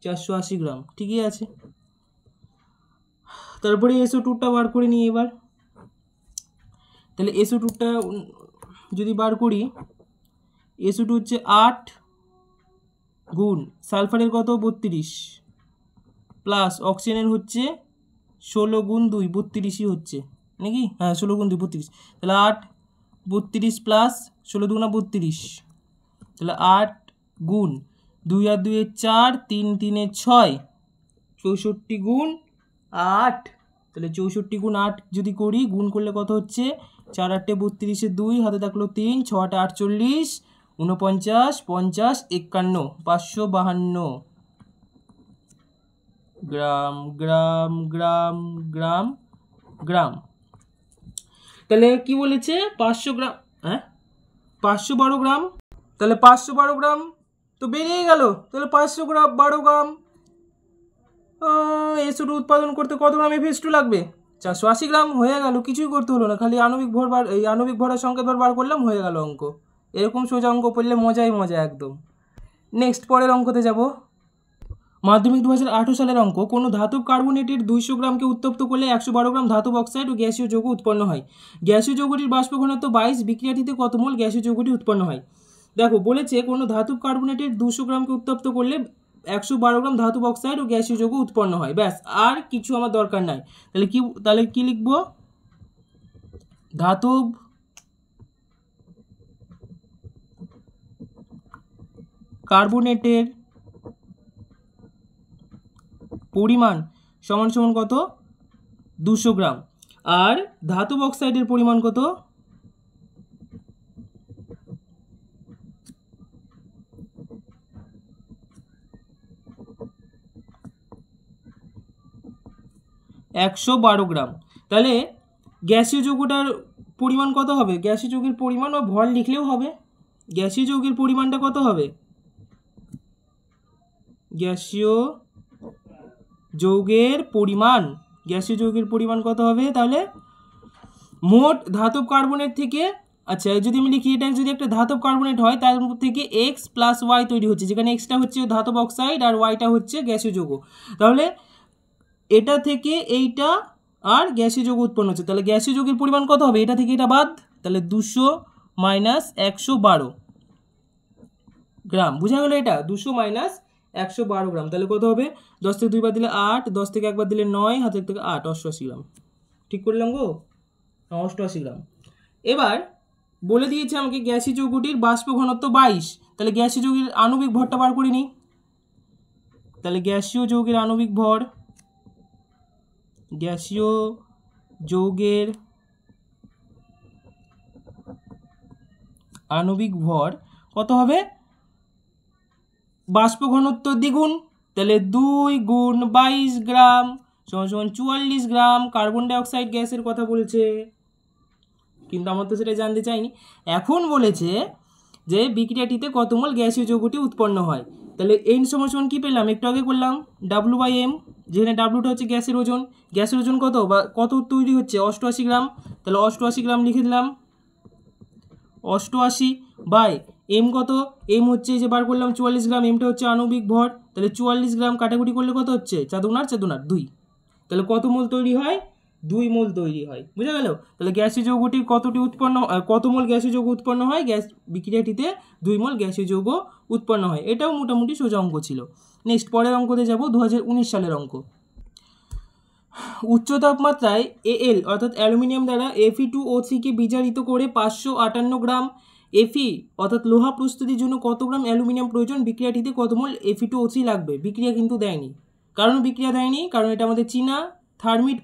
Speaker 1: 480 গ্রাম, ঠিকই আছে। তারপরে SO2টা বার করে নিই এবার। তাহলে SO2টা যদি বার করি, SO2 হচ্ছে 8 গুণ সালফারের কত 32 প্লাস অক্সিজেনের হচ্ছে 16 গুণ 2, 32ই হচ্ছে নাকি, হ্যাঁ 16 গুণ 2 32, তাহলে 8 32 প্লাস 16 দুগুণা 32, তাহলে 8 গুণ 2 আর 2 4, 3 3 6, 64 গুণ 8, তাহলে 64 গুণ 8 যদি করি, গুণ করলে কত হচ্ছে 4 8 32, 2 হাতে থাকলো 3, 6 8 48, 49 50 51, 552 গ্রাম গ্রাম গ্রাম গ্রাম গ্রাম। তাহলে কি বলেছে 500 গ্রাম, হ্যাঁ 512 গ্রাম, তাহলে 512 গ্রাম তো বেরিয়ে গেল। তাহলে 512 গ্রাম SO2 উৎপাদন করতে কত গ্রাম FH2 লাগবে, 480 গ্রাম, হয়ে গেল, কিছুই করতে হলো না, খালি আণবিক ভর বার, এই আণবিক ভরের সংকেত বার করলাম, হয়ে গেল অঙ্ক। এরকম সোজা অঙ্ক পড়লে মজাই মজা একদম। নেক্সট পরের অঙ্কতে যাব। মাধ্যমিক 2018 সালের অঙ্ক। কোনো ধাতব কার্বনেটের 200 গ্রামকে উত্তপ্ত করলে 112 গ্রাম ধাতব অক্সাইড ও গ্যাসীয় যৌগ উৎপন্ন হয়। গ্যাসীয় যৌগটির বাষ্প ঘনত্ব 22, বিক্রিয়াটিতে কত মোল গ্যাসীয় যৌগটি উৎপন্ন হয়। দেখো বলেছে কোনো ধাতব কার্বনেটের 200 গ্রামকে উত্তপ্ত করলে 112 গ্রাম ধাতব অক্সাইড ও গ্যাসীয় যৌগ উৎপন্ন হয়, ব্যাস, আর কিছু আমার দরকার নাই। তাহলে কি লিখব, ধাতব কার্বনেটের পরিমাণ সমান সমান কত 200 গ্রাম, আর ধাতব অক্সাইডের পরিমাণ কত 112 গ্রাম। তাহলে গ্যাসীয় যৌগটার পরিমাণ কত হবে, গ্যাসীয় যৌগের পরিমাণ বা ভর লিখলেও হবে। গ্যাসীয় যৌগের পরিমাণটা কত হবে, গ্যাসীয় যৌগের পরিমাণ, গ্যাসীয় যৌগের পরিমাণ কত হবে, তাহলে মোট ধাতব কার্বনেট থেকে, আচ্ছা যদি আমি লিখি এটা যদি একটা ধাতব কার্বনেট হয় তার থেকে X প্লাস Y তৈরি হচ্ছে, যেখানে Xটা হচ্ছে ধাতব অক্সাইড আর Yটা হচ্ছে গ্যাসীয় যৌগ, তাহলে এটা থেকে এইটা আর গ্যাসীয় যৌগ উৎপন্ন হচ্ছে, তাহলে গ্যাসীয় যৌগের পরিমাণ কত হবে, এটা থেকে এটা বাদ, তাহলে 200 মাইনাস 112 গ্রাম, বুঝা গেল, এটা 200 মাইনাস 112 গ্রাম, তাহলে কত হবে, 10 থেকে 2 বার দিলে 8, 10 থেকে 1 বার দিলে 9, হাতের থেকে 8, 88 গ্রাম, ঠিক করলাম গো, 88 গ্রাম। এবার বলে দিয়েছে আমাকে গ্যাসীয় যৌগটির বাষ্প ঘনত্ব 22, তাহলে গ্যাসীয় যৌগের আণবিক ভরটা বার করে নিই। তাহলে গ্যাসীয় যৌগের আণবিক ভর, গ্যাসীয় যৌগের আণবিক ভর কত হবে, বাষ্প ঘনত্ব দ্বিগুণ, তাহলে 2 গুণ 22 গ্রাম সমান সমান 44 গ্রাম। কার্বন ডাইঅক্সাইড গ্যাসের কথা বলছে, কিন্তু আমরা তো সেটা জানতে চাইনি। এখন বলেছে যে বিক্রিয়াটিতে কত মোল গ্যাসীয় যৌগটি উৎপন্ন হয়, তাহলে N সমান সমান কী পেলাম, একটু আগে করলাম W/M, যেখানে Wটা হচ্ছে গ্যাসের ওজন, গ্যাসের ওজন কত বা কত তৈরি হচ্ছে 88 গ্রাম, তাহলে 88 গ্রাম লিখে দিলাম, 88 বাই M কত, M হচ্ছে যে বার করলাম 44 গ্রাম, Mটা হচ্ছে আণবিক ভর, তাহলে 44 গ্রাম কাটাকুটি করলে কত হচ্ছে 4 দুগুণ 2, তাহলে কত মোল তৈরি হয়, 2 মোল তৈরি হয়, বুঝা গেল। তাহলে গ্যাসীয় যৌগটির কত মোল গ্যাসীয় যৌগ উৎপন্ন হয়, গ্যাস বিক্রিয়াটিতে 2 মোল গ্যাসীয় যৌগ উৎপন্ন হয়, এটাও মোটামুটি সোজা অঙ্ক ছিল। নেক্সট পরের অঙ্কতে যাব, 2019 সালের অঙ্ক। উচ্চ তাপমাত্রায় Al অর্থাৎ অ্যালুমিনিয়াম দ্বারা Fe2O3কে বিজারিত করে 558 গ্রাম Fe অর্থাৎ লোহা প্রস্তুতির জন্য কত গ্রাম অ্যালুমিনিয়াম প্রয়োজন, বিক্রিয়াটিতে কত মোল Fe2O3 লাগবে। বিক্রিয়া কিন্তু দেয়নি, কারণ বিক্রিয়া দেয়নি কারণ এটা আমাদের চীনা থার্মিট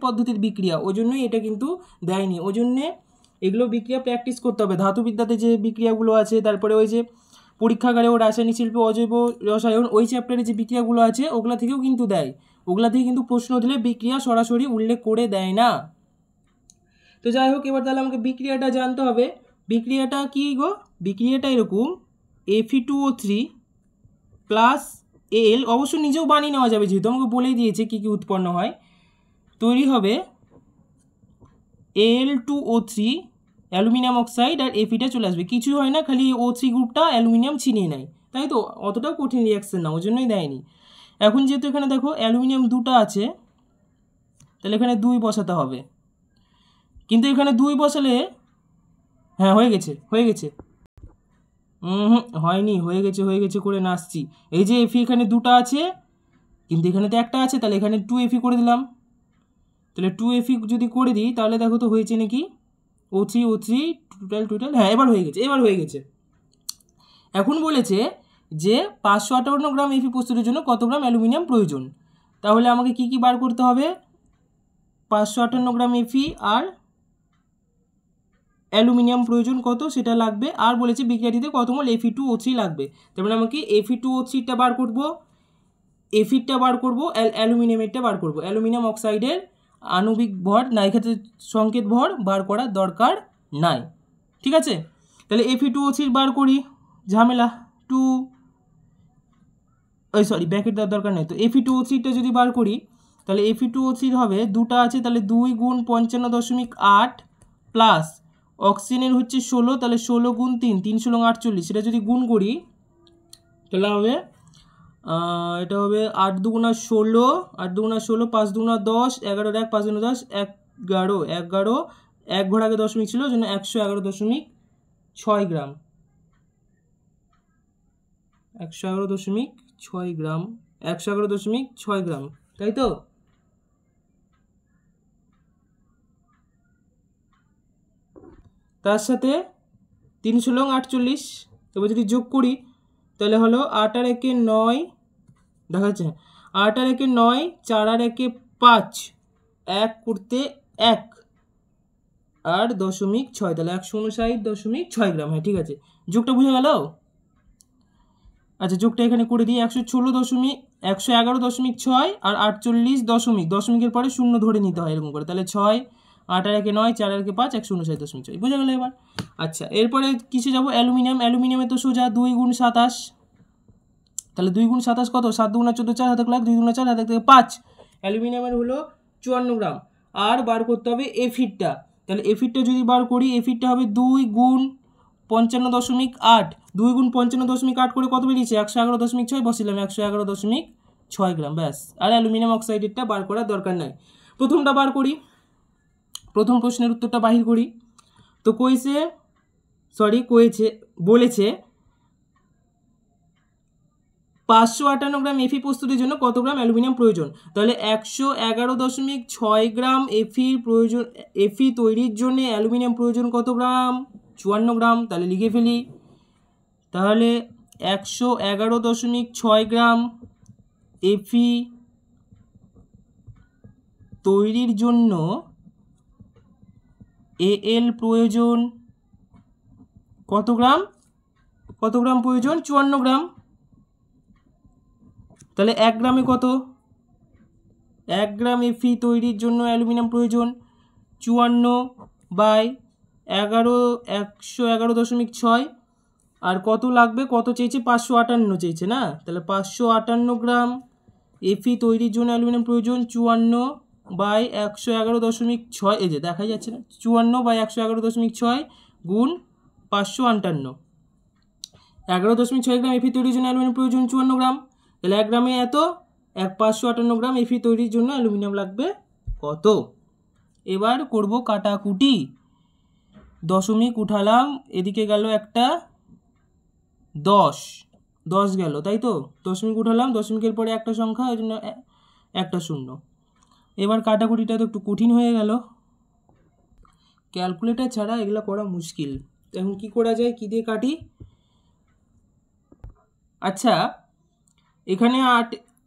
Speaker 1: পদ্ধতির বিক্রিয়া, ওই জন্যই এটা কিন্তু দেয়নি, ওই জন্যে এগুলো বিক্রিয়া প্র্যাকটিস করতে হবে। ধাতুবিদ্যাতে যে বিক্রিয়াগুলো আছে, তারপরে ওই যে পরীক্ষাগারে ও রাসায়নিক শিল্পে অজৈব রসায়ন ওই চ্যাপ্টারে যে বিক্রিয়াগুলো আছে ওগুলা থেকেও কিন্তু দেয়, ওগুলা থেকে কিন্তু প্রশ্ন দিলে বিক্রিয়া সরাসরি উল্লেখ করে দেয় না। তো যাই হোক, এবার তাহলে আমাকে বিক্রিয়াটা জানতে হবে। বিক্রিয়াটা কি গো? বিক্রিয়াটা এরকম, Fe2O3 প্লাস Al, অবশ্য নিজেও বানিয়ে নেওয়া যাবে যেহেতু আমাকে বলেই দিয়েছে কী কী উৎপন্ন হয়। তৈরি হবে Al2O3 অ্যালুমিনিয়াম অক্সাইড, আর Fe চলে আসবে, কিছুই হয় না, খালি O3 গ্রুপটা অ্যালুমিনিয়াম ছিনিয়ে নেয়, তাই তো? অতটাও কঠিন রিয়াকশন না, ওই জন্যই দেয়নি। এখন যেহেতু এখানে দেখো অ্যালুমিনিয়াম দুটো আছে, তাহলে এখানে 2 বসাতে হবে, কিন্তু এখানে 2 বসালে, হ্যাঁ হয়ে গেছে হয়নি, হয়ে গেছে করে নাচছি। এই যে Fe এখানে দুটো আছে, কিন্তু এখানে তো একটা আছে, তাহলে এখানে 2Fe করে দিলাম। তাহলে 2Fe যদি করে দিই তাহলে দেখো তো হয়েছে নাকি, O3 টোটাল, হ্যাঁ এবার হয়ে গেছে। এখন বলেছে যে 558 গ্রাম Fe প্রস্তুতের জন্য কত গ্রাম অ্যালুমিনিয়াম প্রয়োজন। তাহলে আমাকে কি কি বার করতে হবে? 558 গ্রাম Fe আর অ্যালুমিনিয়াম প্রয়োজন কত সেটা লাগবে, আর বলেছে বিক্রিয়াটিতে কত মোল Fe2O3 লাগবে। তারপরে আমাকে Fe2O3টা বার করব, Fe বার করব, অ্যালুমিনিয়ামেরটা বার করব। অ্যালুমিনিয়াম অক্সাইডের আণবিক ভর নাইক্ষেত্র সংকেত ভর বার করার দরকার নাই, ঠিক আছে? তাহলে Fe2O3 বার করি, ঝামেলা ব্যাকেট দেওয়ার দরকার নেই। তো Fe2O3টা যদি বার করি তাহলে Fe2O3 হবে, দুটো আছে তাহলে 2 গুণ 55.8 প্লাস অক্সিজেনের হচ্ছে 16, তাহলে 16 গুণ 3, 3 × 48, সেটা যদি গুণ করি তাহলে হবে এটা হবে 8 × 2 = 16, 8 × 2 = 16, 5 × 2 = 10, 11 × 1 = 5 × 10 11, এক ঘর আগে দশমিক ছিল ওই জন্য 111.6 গ্রাম, 111.6 গ্রাম, 111.6 গ্রাম, তাই তো? তার সাথে 3 × 48, এবার যদি যোগ করি তাহলে হলো 8 আর 1 9, দেখা যাচ্ছে 8 আর 1 9, 4 আর 1 5, 1 করতে 1 আর 0.6, তাহলে 159.6 গ্রাম। হ্যাঁ ঠিক আছে, যোগটা বুঝে গেল? আচ্ছা যোগটা এখানে করে দিই, 111.6 আর 48 দশমিকের পরে 0 ধরে নিতে হয় এরকম করে, তাহলে 6, 8 আর 1 9, 4 আর 1 5, 159.6, বুঝে গেল এবার? আচ্ছা এরপরে কিসে যাবো? অ্যালুমিনিয়ামে তো সোজা 2 গুণ 27, তাহলে 2 গুণ 27 কত? 7 2 = 14, 4 হাতে লাগ, 2 × 4 হাতে 5, অ্যালুমিনিয়ামের হলো 54 গ্রাম। আর বার করতে হবে Feটা, তাহলে Feটা যদি বার করি Feটা হবে 2 গুণ 55.8, 2 গুণ 55.8 করে কত বেরিয়েছে? 111.6 বসিলাম, 111.6 গ্রাম, ব্যাস। আর অ্যালুমিনিয়াম অক্সাইডেরটা বার করার দরকার নাই। প্রথমটা বার করি, প্রথম প্রশ্নের উত্তরটা বাহির করি। তো বলেছে 558 গ্রাম Fe প্রস্তুতির জন্য কত গ্রাম অ্যালুমিনিয়াম প্রয়োজন। তাহলে 111.6 গ্রাম Fe তৈরির জন্য অ্যালুমিনিয়াম প্রয়োজন কত গ্রাম? 54 গ্রাম। তাহলে লিখে ফেলি, তাহলে 111.6 গ্রাম Fe তৈরির জন্য Al প্রয়োজন কত গ্রাম প্রয়োজন? 54 গ্রাম। তাহলে 1 গ্রামে কত? 1 গ্রাম Fe তৈরির জন্য অ্যালুমিনিয়াম প্রয়োজন 54/11.6, আর কত লাগবে? কত চেয়েছে? 558 চেয়েছে না? তাহলে 558 গ্রাম Fe তৈরির জন্য অ্যালুমিনিয়াম প্রয়োজন 54/111.6, এই যে দেখা যাচ্ছে না, 54/111.6 গুণ 558, 11.6 গ্রাম Fe তৈরির জন্য অ্যালুমিনিয়াম প্রয়োজন 54 গ্রাম। তাহলে 1 গ্রামে এত, 558 গ্রাম Fe তৈরির জন্য অ্যালুমিনিয়াম লাগবে কত? এবার করব কাটাকুটি, দশমিক উঠালাম, এদিকে গেল একটা 10 গেল, তাই তো? দশমিক উঠালাম, দশমিকের পরে একটা সংখ্যা, ওই জন্য একটা শূন্য। এবার কাটাকুটিটা তো একটু কঠিন হয়ে গেল, ক্যালকুলেটর ছাড়া এগুলো করা মুশকিল। এখন কি করা যায়, কি দিয়ে কাটি? আচ্ছা এখানে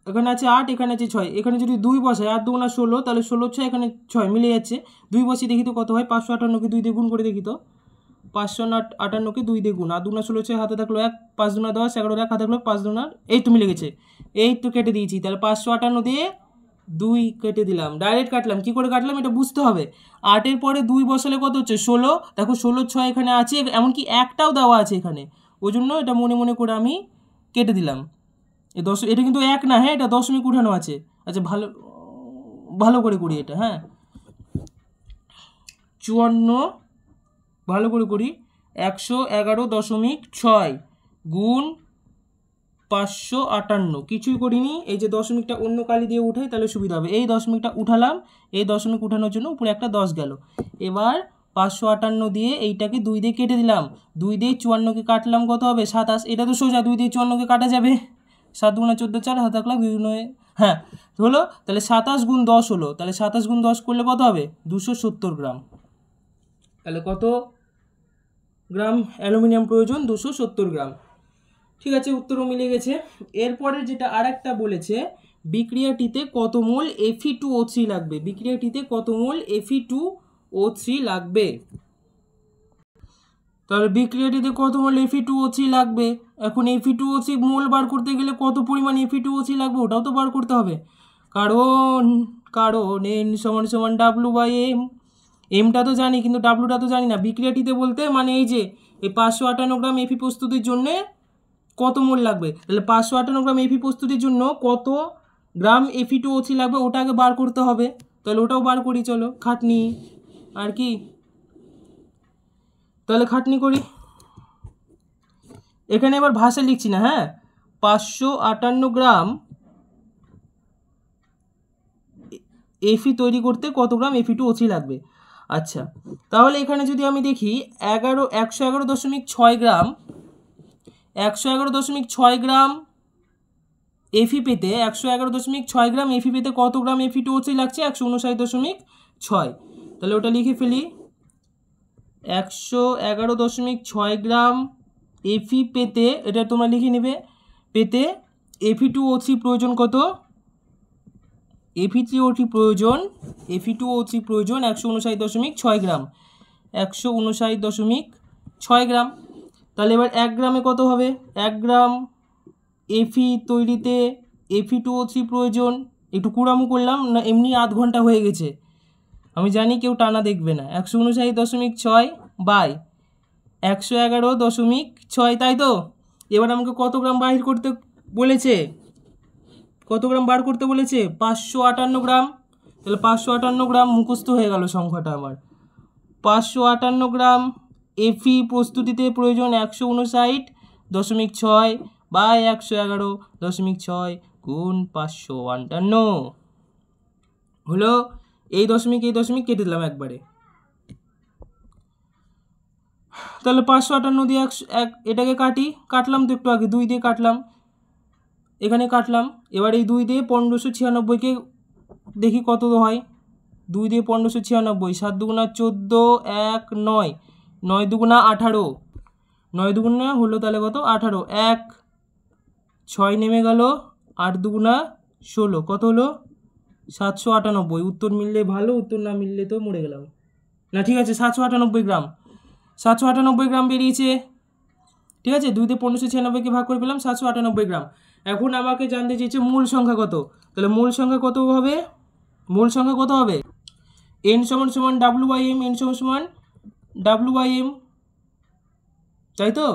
Speaker 1: এখানে আছে 8, এখানে আছে 6, এখানে যদি 2 বসাই 8 2 16, তাহলে 16 6 এখানে 6 মিলে যাচ্ছে। 2 বসিয়ে দেখি তো কত হয়, 558কে 2 দিয়ে গুণ করে দেখি তো, 558কে 2 দিয়ে গুণ, আর 2 16 6 হাতে থাকলো 1, 5 2 10, 11 1 হাতে থাকলো 5 2, এই তো মিলে গেছে, এই তো কেটে দিয়েছি। তাহলে 558 দিয়ে 2 কেটে দিলাম, ডাইরেক্ট কাটলাম। কি করে কাটলাম এটা বুঝতে হবে। 8-এর পরে 2 বসালে কত হচ্ছে 16, দেখো 16 6 এখানে আছে, এমনকি একটাও দেওয়া আছে এখানে, ওই জন্য এটা মনে মনে করে আমি কেটে দিলাম। এই এটা কিন্তু 1 না, হ্যাঁ এটা দশমিক উঠানো আছে। আচ্ছা ভালো ভালো করে করি এটা, হ্যাঁ 54, ভালো করে করি, 111.6 গুণ 558, কিছুই করিনি। এই যে দশমিকটা অন্য কালি দিয়ে উঠাই তাহলে সুবিধা হবে, এই দশমিকটা উঠালাম, এই দশমিক উঠানোর জন্য উপরে একটা 10 গেল। এবার 558 দিয়ে এইটাকে 2 দিয়ে কেটে দিলাম, 2 দিয়ে 54কে কাটলাম, কত হবে 27, এটা তো সোজা 2 দিয়ে 54কে কাটা যাবে, 7 2 14 4 হাতে থাকলাম বিভিন্ন, হ্যাঁ হলো। তাহলে 27 গুণ 10 হলো, তাহলে 27 গুণ 10 করলে কত হবে 270 গ্রাম। তাহলে কত গ্রাম অ্যালুমিনিয়াম প্রয়োজন, 270 গ্রাম। ঠিক আছে, উত্তরও মিলে গেছে। এরপরে যেটা আরেকটা বলেছে, বিক্রিয়াটিতে কত মোল Fe2O3 লাগবে, বিক্রিয়াটিতে কত মোল Fe2O3 লাগবে। তাহলে বিক্রিয়াটিতে কত মোল Fe2O3 লাগবে, এখন Fe2O3 মোল বার করতে গেলে কত পরিমাণ Fe2O3 লাগবে ওটাও তো বার করতে হবে, কারণ N = W/M, এমটা তো জানি কিন্তু ডাব্লুটা তো জানি না। বিক্রিয়াটিতে বলতে মানে এই যে এই 558 গ্রাম Fe প্রস্তুতির জন্যে কত মোল লাগবে, তাহলে 558 গ্রাম Fe প্রস্তুতির জন্য কত গ্রাম Fe2O3 লাগবে ওটা আগে বার করতে হবে। তাহলে ওটাও বার করি, চলো খাটনি আর কি, তাহলে খাটনি করি। এখানে এবার ভাষা লিখছি না, হ্যাঁ 558 গ্রাম Fe তৈরি করতে কত গ্রাম Fe2O3 লাগবে। আচ্ছা তাহলে এখানে যদি আমি দেখি 111.6 গ্রাম, 111.6 গ্রাম Fe পেতে, 111.6 গ্রাম Fe পেতে কত গ্রাম Fe2O3 লাগছে 159.6, তাহলে ওটা লিখে ফেলি, 111.6 গ্রাম Fe পেতে, এটা তোমরা লিখে নেবে, পেতে Fe2O3 প্রয়োজন কত, Fe2O3 প্রয়োজন 159.6 গ্রাম, 159.6 গ্রাম। তাহলে এবার 1 গ্রামে কত হবে, 1 গ্রাম Fe তৈরিতে Fe2O3 প্রয়োজন, একটু কুড়ামু করলাম না, এমনি আধ ঘন্টা হয়ে গেছে, আমি জানি কেউ টানা দেখবে না, 159.6 বাই 111.6, তাই তো। এবার আমাকে কত গ্রাম বাহির করতে বলেছে, কত গ্রাম বার করতে বলেছে 558 গ্রাম, তাহলে 558 গ্রাম মুখস্থ হয়ে গেল সংখ্যাটা আমার, 558 গ্রাম Fe প্রস্তুতিতে প্রয়োজন 159.6 বাই 111.6 গুণ 558 হলো। এই দশমিক কেটে দিলাম একবারে, তাহলে 558 দিয়ে এটাকে কাটলাম তো একটু আগে, 2 দিয়ে কাটলাম, এখানে কাটলাম। এবার এই 2 দিয়ে 1596কে দেখি কত হয়, 2 দিয়ে 1596, 7 দুগুণা 14, 1 9, 9 দুগুণা 18, 9 দুগুণা হলো তাহলে কত 18, 1 6 নেমে গেল, 8 দুগুণা 16, কত হলো 798। উত্তর মিললে ভালো, উত্তর না মিললে তো মরে গেলাম না। ঠিক আছে 798 গ্রাম, 798 গ্রাম বেরিয়েছে। ঠিক আছে 2 দিয়ে 1596কে ভাগ করে পেলাম 798 গ্রাম। এখন আমাকে জানতে চেয়েছে মূল সংখ্যা কত, তাহলে মূল সংখ্যা কত হবে, N = W/M, N = W/M, তাই তো।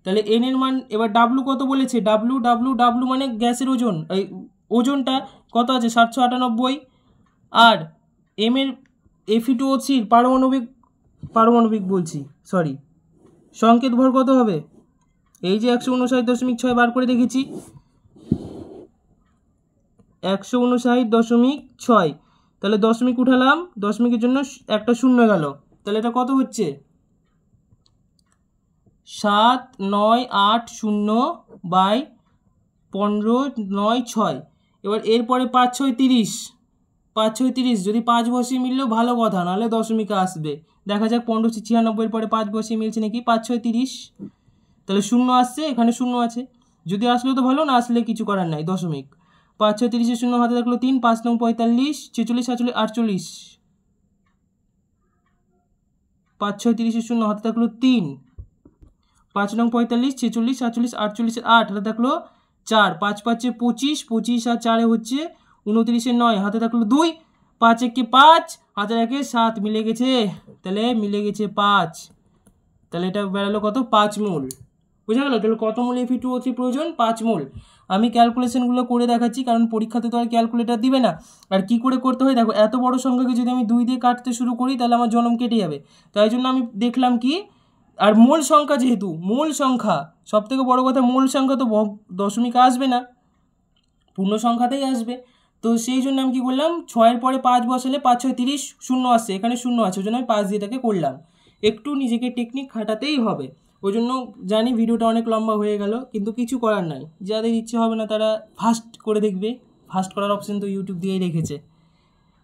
Speaker 1: তাহলে N এর মান, এবার W কত বলেছে, W মানে গ্যাসের ওজন, এই ওজনটা কত আছে 798, আর M এর Fe2O3 পারমাণবিক বলছি সরি সংকেত ভর কত হবে, এই যে 159.6 বার করে দেখেছি, 159.6, তাহলে দশমিক উঠালাম, দশমিকের জন্য একটা শূন্য গেল, তাহলে এটা কত হচ্ছে 7980 বাই 1596। এবার এরপরে 5 6 30, 5 6 30, যদি 5 বসিয়ে মিললেও ভালো কথা, নাহলে দশমিকে আসবে, দেখা যাক 1596 পরে 5 বসিয়ে মিলছে নাকি, 5 6 30, তাহলে শূন্য আসছে, এখানে শূন্য আছে, যদি আসলেও তো ভালো, না আসলে কিছু করার নাই, দশমিক 5 6 30 শূন্য হাতে থাকলো 3, 5 9 45 46 47 48, 5 6 30 শূন্য হাতে থাকলো 3, 5 9 45 46 47 48 8 হাতে থাকলো 4, 5 5 25 25 আর 4 হচ্ছে 29 9 হাতে থাকলো 2, 5 1 5 হাতে রাখে 7 মিলে গেছে, তাহলে মিলে গেছে 5, তাহলে এটা বেরালো কত 5 মোল। বুঝা গেল? তাহলে কত মোল Fe2O3 প্রয়োজন? 5 মোল। আমি ক্যালকুলেশনগুলো করে দেখাচ্ছি, কারণ পরীক্ষাতে তো আর ক্যালকুলেটার দিবে না। আর কি করে করতে হয় দেখো, এত বড় সংখ্যাকে যদি আমি 2 দিয়ে কাটতে শুরু করি তাহলে আমার জনম কেটে যাবে। তাই জন্য আমি দেখলাম কি, আর মূল সংখ্যা যেহেতু মূল সংখ্যা সব থেকে বড় কথা, মূল সংখ্যা তো দশমিক আসবে না, পূর্ণ সংখ্যাতেই আসবে। তো সেই জন্য আমি কী করলাম, 6-এর পরে 5 বসালে 5 6 30 শূন্য আসছে, এখানে শূন্য আছে, ওই জন্য আমি 5 দিয়ে তাকে করলাম। একটু নিজেকে টেকনিক খাটাতেই হবে। ওই জন্য জানি ভিডিওটা অনেক লম্বা হয়ে গেল, কিন্তু কিছু করার নাই। যাদের ইচ্ছে হবে না তারা ফাস্ট করে দেখবে, ফাস্ট করার অপশন তো ইউটিউব দিয়েই রেখেছে।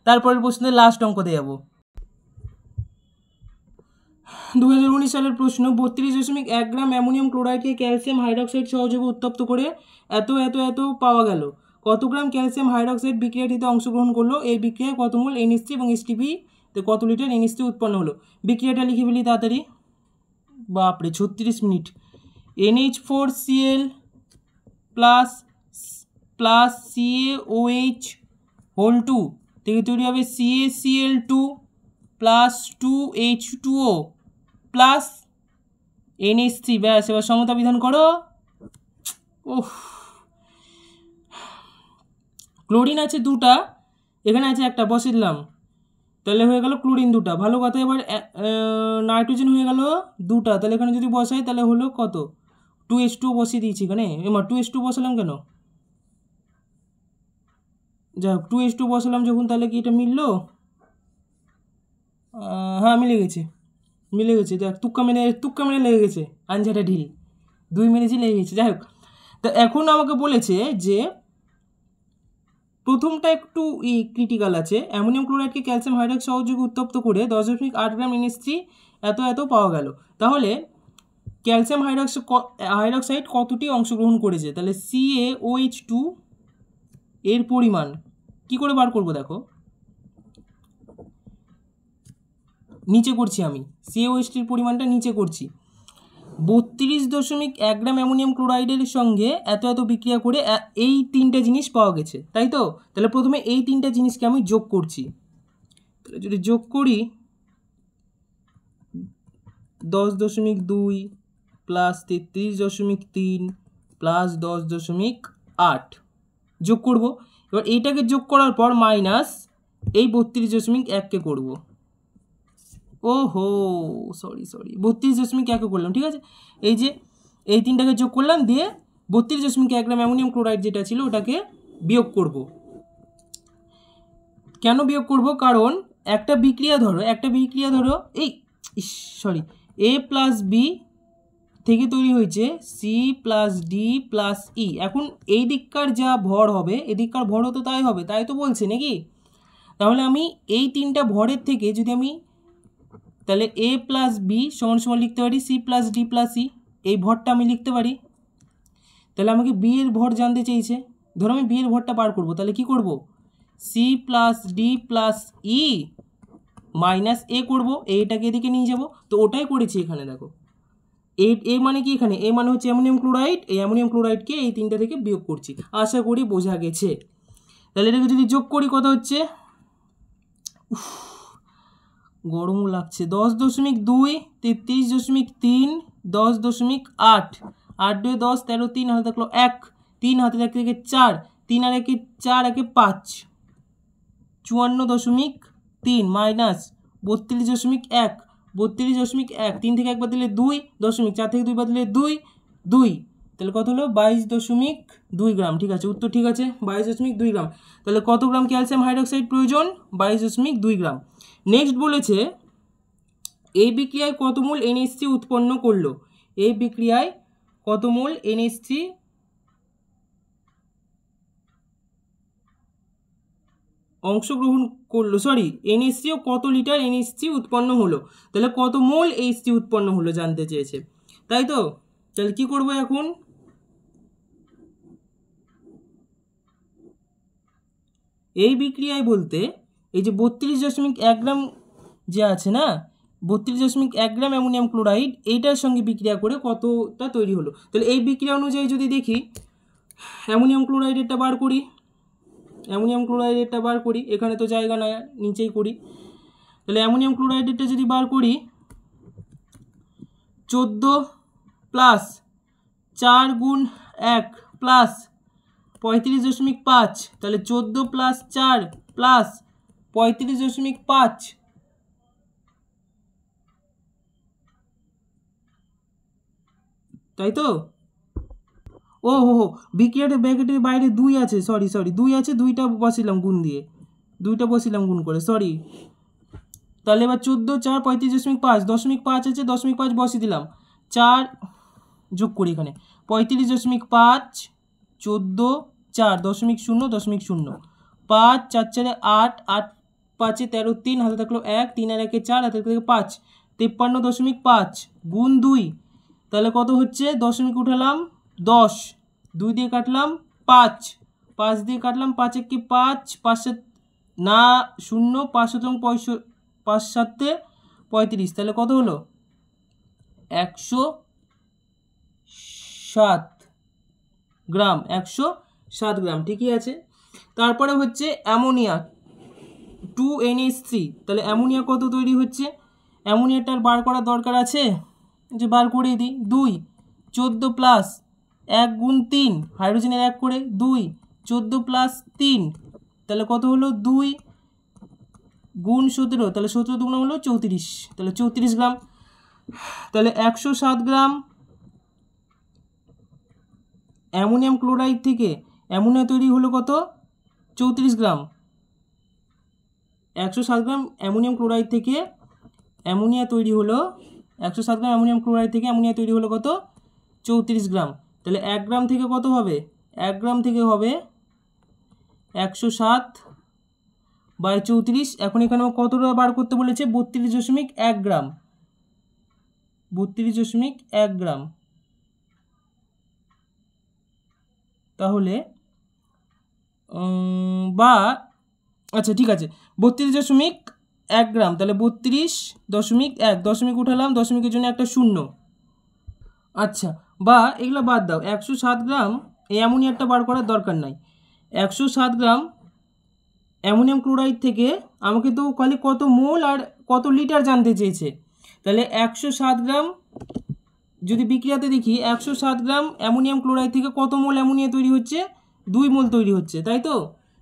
Speaker 1: তারপরের প্রশ্নে লাস্ট অঙ্কতে যাব। 2019 সালের প্রশ্ন, 32.1 গ্রাম অ্যামোনিয়াম ক্লোরাইডকে ক্যালসিয়াম হাইড্রক্সাইড সহযোগে উত্তপ্ত করে এত এত এত পাওয়া গেল। কত গ্রাম ক্যালসিয়াম হাইড্রক্সাইড বিক্রিয়াটিতে অংশগ্রহণ করলো? এই বিক্রিয়ায় কত মোল NH3 এবং HTP-তে কত লিটার NH3 উৎপন্ন হলো? বিক্রিয়াটা লিখে ফেলি তাড়াতাড়ি। বাপরে 36 minute. NH4Cl plus CaOH whole 2 থেকে তৈরি হবে CaCl2 plus 2H2O plus NH3। ব্যাস, এবার সমতা বিধান করো। ওহ, ক্লোরিন আছে 2টা, এখানে আছে 1টা, বসে দিলাম, তাহলে হয়ে গেল ক্লোরিন 2টা। ভালো কথা। এবার নাইট্রোজেন হয়ে গেল 2টা, তাহলে এখানে যদি বসাই তাহলে হলো কত? 2H2 বসিয়ে দিয়েছি এখানে। এবার 2H2 বসালাম কেন? যাই হোক, 2H2 বসালাম যখন, তাহলে কি এটা মিললো? হ্যাঁ, মিলে গেছে, মিলে গেছে। দেখ, তুক্কা মেরে লেগে গেছে, আনঝাটা ঢিল, 2 মেরেছি, লেগে গেছে। যাই হোক, তা এখন আমাকে বলেছে যে প্রথমটা একটু ক্রিটিক্যাল আছে। অ্যামোনিয়াম ক্লোরাইডকে ক্যালসিয়াম হাইড্রক্সাইড সহযোগে উত্তপ্ত করে 10.8 গ্রাম NH3 এত এত পাওয়া গেল। তাহলে ক্যালসিয়াম হাইড্রক্সাইড কতটি অংশগ্রহণ করেছে? তাহলে CaOH2 এর পরিমাণ কি করে বার করব? দেখো, নিচে করছি আমি, CaOH2 এর পরিমাণটা নিচে করছি। 32.1 গ্রাম অ্যামোনিয়াম ক্লোরাইডের সঙ্গে এত এত বিক্রিয়া করে এই 3টে জিনিস পাওয়া গেছে, তাই তো? তাহলে প্রথমে এই 3টে জিনিসকে আমি যোগ করছি। তাহলে যদি যোগ করি, 10.2 প্লাস 33.3 প্লাস 10.8 যোগ করব। এবার এইটাকে যোগ করার পর মাইনাস এই 32.1কে করব। ওহো, সরি 32.1 করলাম, ঠিক আছে। এই যে এই 3টাকে যোগ করলাম, দিয়ে 32.1 গ্রাম অ্যামোনিয়াম ক্লোরাইড যেটা ছিল ওটাকে বিয়োগ করব। কেন বিয়োগ করব? কারণ একটা বিক্রিয়া ধরো এই A প্লাস বি থেকে তৈরি হয়েছে C plus D plus E. এখন এই দিককার যা ভর হবে এদিককার ভরও তো তাই হবে, তাই তো বলছে নাকি? তাহলে আমি এই 3টা ভরের থেকে যদি আমি, তাহলে A প্লাস বি সমান সমান লিখতে পারি C plus D plus E, এই ভরটা আমি লিখতে পারি। তাহলে আমাকে বি এর ভর জানতে চেয়েছে, ধরো আমি বি এর ভরটা বার করব, তাহলে কি করব? C plus D plus E minus এ করবো, এটাকে এদিকে নিয়ে যাব, তো ওটাই করেছি এখানে। দেখো, এ মানে কি? এখানে এ মানে হচ্ছে অ্যামোনিয়াম ক্লোরাইড, এই অ্যামোনিয়াম ক্লোরাইডকে এই 3টা থেকে বিয়োগ করছি। আশা করি বোঝা গেছে। তাহলে এটাকে যদি যোগ করি কত হচ্ছে? গরমও লাগছে। 10.2 33.3 10.8 8 2 10 13 3 হাতে থাকলো 1, 3 হাতে থাকতে থেকে 4, 3 আর 1 4 1 5 54.3 মাইনাস 32.1 32.1, 3 থেকে 1 বাদ দিলে 2 দশমিক, 4 থেকে 2 বাদ দিলে 2 2, তাহলে কত হলো? 22.2 গ্রাম। ঠিক আছে, উত্তর ঠিক আছে, 22.2 গ্রাম। তাহলে কত গ্রাম ক্যালসিয়াম হাইড্রক্সাইড প্রয়োজন? 22.2 গ্রাম। নেক্সট বলেছে এই বিক্রিয়ায় কত মোল NH3 উৎপন্ন করলো? এই বিক্রিয়ায় কত মোল NH3 অংশগ্রহণ করলো, NH3 ও কত লিটার NH3 উৎপন্ন হলো? তাহলে কত মোল H3 উৎপন্ন হলো জানতে চেয়েছে, তাই তো? তাহলে কি করব এখন? এই বিক্রিয়ায় বলতে এই যে 32.1 গ্রাম যে আছে না, 32.1 গ্রাম অ্যামোনিয়াম ক্লোরাইড এইটার সঙ্গে বিক্রিয়া করে কতটা তৈরি হলো। তাহলে এই বিক্রিয়া অনুযায়ী যদি দেখি অ্যামোনিয়াম ক্লোরাইডেরটা বার করি, এখানে তো জায়গা না, নিচেই করি। তাহলে অ্যামোনিয়াম ক্লোরাইডেরটা যদি বার করি 14 প্লাস 4 গুণ 1 প্লাস 35.5, তাহলে 14 প্লাস 4 প্লাস 35.5, তাই তো? ও হো হো, বিক্রিয়াটা ব্র্যাকেটের বাইরে 2 আছে, সরি 2 আছে, 2টা বসিলাম গুণ দিয়ে, 2টা বসিলাম গুণ করে, সরি। তাহলে এবার 14 4 35.5, 0.5 আছে, 0.5 বসিয়ে দিলাম, 4 যোগ করি এখানে 35.5, 14 4 0.0 0.0, 5 4 4 8 8 5 13 3 হাতে থাকলো 1, 3 আর 1 4 হাতে থাকলো 5, 53.5 গুণ 2, তাহলে কত হচ্ছে? দশমিক উঠালাম 10, 2 দিয়ে কাটলাম 5, 5 দিয়ে কাটলাম 5 1 5, 5 না 0, 5 5 7 35, তাহলে কত হলো? 107 গ্রাম, 107 গ্রাম, ঠিকই আছে। তারপরে হচ্ছে অ্যামোনিয়া 2NH3, তাহলে অ্যামোনিয়া কত তৈরি হচ্ছে? অ্যামোনিয়াটার বার করার দরকার আছে, যে বার করে দিই। 2 14 প্লাস 1 গুণ 3, হাইড্রোজেনের 1 করে 2, 14 প্লাস 3, তাহলে কত হলো? 2 গুণ 17, তাহলে 17 দুগুণ হলো 34, তাহলে 34 গ্রাম। তাহলে 107 গ্রাম অ্যামোনিয়াম ক্লোরাইড থেকে অ্যামোনিয়া তৈরি হলো কত? 34 গ্রাম। 107 গ্রাম অ্যামোনিয়াম ক্লোরাইড থেকে অ্যামোনিয়া তৈরি হলো, 107 গ্রাম অ্যামোনিয়াম ক্লোরাইড থেকে অ্যামোনিয়া তৈরি হলো কত? 34 গ্রাম। তাহলে 1 গ্রাম থেকে কত হবে? 1 গ্রাম থেকে হবে 107 বাই 34। এখন এখানে কতটা বার করতে বলেছে? 32.1 গ্রাম, 32.1 গ্রাম। তাহলে বা আচ্ছা ঠিক আছে, 32.1 গ্রাম, তাহলে 32.1, দশমিক উঠালাম, দশমিকের জন্য একটা শূন্য। আচ্ছা, বা এগুলো বাদ দাও, 107 গ্রাম এই অ্যামোনিয়ারটা বার করার দরকার নাই। 107 গ্রাম অ্যামোনিয়াম ক্লোরাইড থেকে আমাকে তো খালি কত মোল আর কত লিটার জানতে চেয়েছে। তাহলে 107 গ্রাম যদি বিক্রিয়াতে দেখি, 107 গ্রাম অ্যামোনিয়াম ক্লোরাইড থেকে কত মোল অ্যামোনিয়া তৈরি হচ্ছে? 2 মোল তৈরি হচ্ছে, তাই তো?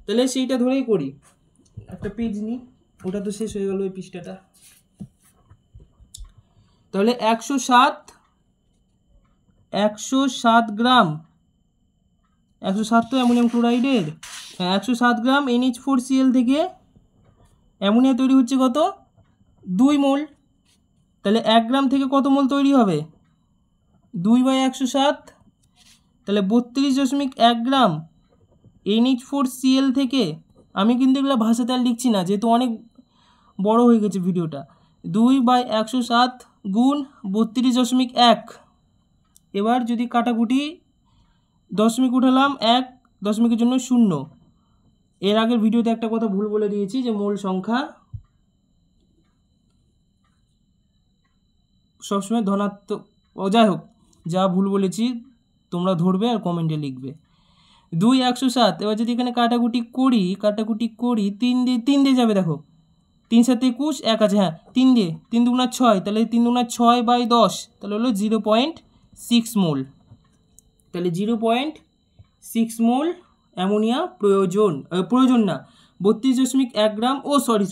Speaker 1: তাহলে সেইটা ধরেই করি। একটা পেজ নিই, ওটা তো শেষ হয়ে গেল ওই পৃষ্ঠাটা। তাহলে 107 গ্রাম, 107 তো অ্যামোনিয়াম ক্লোরাইডের, 107 গ্রাম NH4Cl থেকে অ্যামোনিয়া তৈরি হচ্ছে কত? 2 মোল। তাহলে 1 গ্রাম থেকে কত মোল তৈরি হবে? 2/107, তাহলে 32.1 গ্রাম NH4Cl থেকে, আমি কিন্তু এগুলো ভাষাতে আর লিখছি না যেহেতু অনেক বড় হয়ে গেছে ভিডিওটা, 2/107 গুণ 32.1। এবার যদি কাটাকুটি, দশমিক উঠালাম 1, দশমিকের জন্য 0। এর আগের ভিডিওতে একটা কথা ভুল বলে দিয়েছি, যে মোল সংখ্যা সবসময় ধনাত্মক, যাই হোক যা ভুল বলেছি তোমরা ধরবে আর কমেন্টে লিখবে। 2/107, এবার যদি এখানে কাটাকুটি করি 3 দিয়ে যাবে, দেখো 3 7 21, 1 আছে, হ্যাঁ 3 দিয়ে, 3 দুগুণা 6, তাহলে 3 দুগুণা 6/10, তাহলে হলো 0.6 মোল। তাহলে 0.6 মোল অ্যামোনিয়া প্রয়োজন না, 32.1 গ্রাম, ও সরি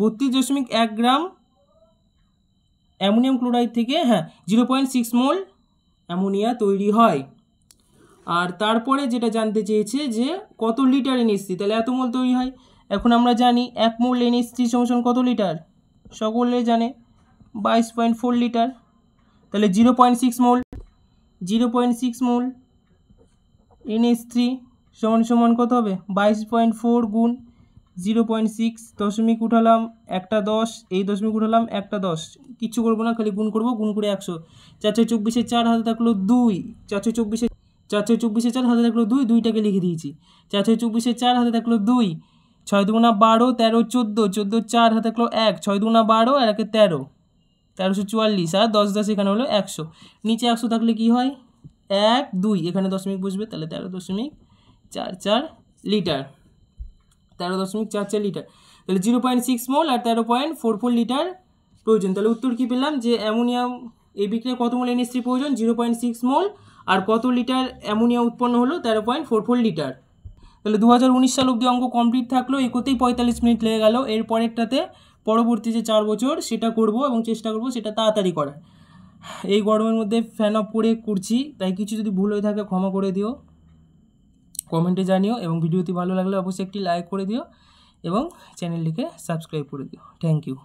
Speaker 1: 32.1 গ্রাম অ্যামোনিয়াম ক্লোরাইড থেকে, হ্যাঁ 0.6 মোল অ্যামোনিয়া তৈরি হয়। আর তারপরে যেটা জানতে চেয়েছে যে কত লিটার NH3, তাহলে এত মোল তৈরি হয়। এখন আমরা জানি 1 মোল NH3 সমান কত লিটার, সকলে জানে 22.4 লিটার। তাহলে 0.6 মোল NH3 সমান কত হবে? 22.4 গুণ 0.6, দশমিক উঠালাম একটা 10, এই দশমিক উঠালাম একটা 10, কিচ্ছু করবো না, খালি গুণ করবো, গুণ করে 100, 4 4 24 4 হাতে থাকলো 2, 4 4 24 4 6 24 4 হাতে থাকলো 2, 2টাকে লিখে দিয়েছি। 4 6 24 4 হাতে থাকলো 2, 6 2 12, 13 14, 14 4 হাতে থাকলো 1, 6 2 12 আর 1 13, 1344 আর 10 10 এখানে হলো 100। নিচে 100 থাকলে কি হয় 1 2, এখানে দশমিক বসবে, তাহলে 13.44 লিটার, 13.44 লিটার। তাহলে 0.6 মোল আর 13.44 লিটার প্রয়োজন। তাহলে উত্তর কি পেলাম যে অ্যামোনিয়াম এই বিক্রিয়ায় কত মোল NH3 প্রয়োজন 0.6 মোল, আর কত লিটার অ্যামোনিয়া উৎপন্ন হলো 13.44 লিটার। তাহলে 2019 সাল অবধি অঙ্ক কমপ্লিট থাকলো, এগোতেই 45 মিনিট লেগে গেল। এর পরেরটাতে পরবর্তী যে 4 বছর সেটা করব এবং চেষ্টা করব সেটা তাড়াতাড়ি করার। এই গরমের মধ্যে ফ্যান অফ করে করছি, তাই কিছু যদি ভুল হয়ে থাকে ক্ষমা করে দিও, কমেন্টে জানিও, এবং ভিডিওটি ভালো লাগলে অবশ্যই একটি লাইক করে দিও এবং চ্যানেলটিকে সাবস্ক্রাইব করে দিও। Thank you.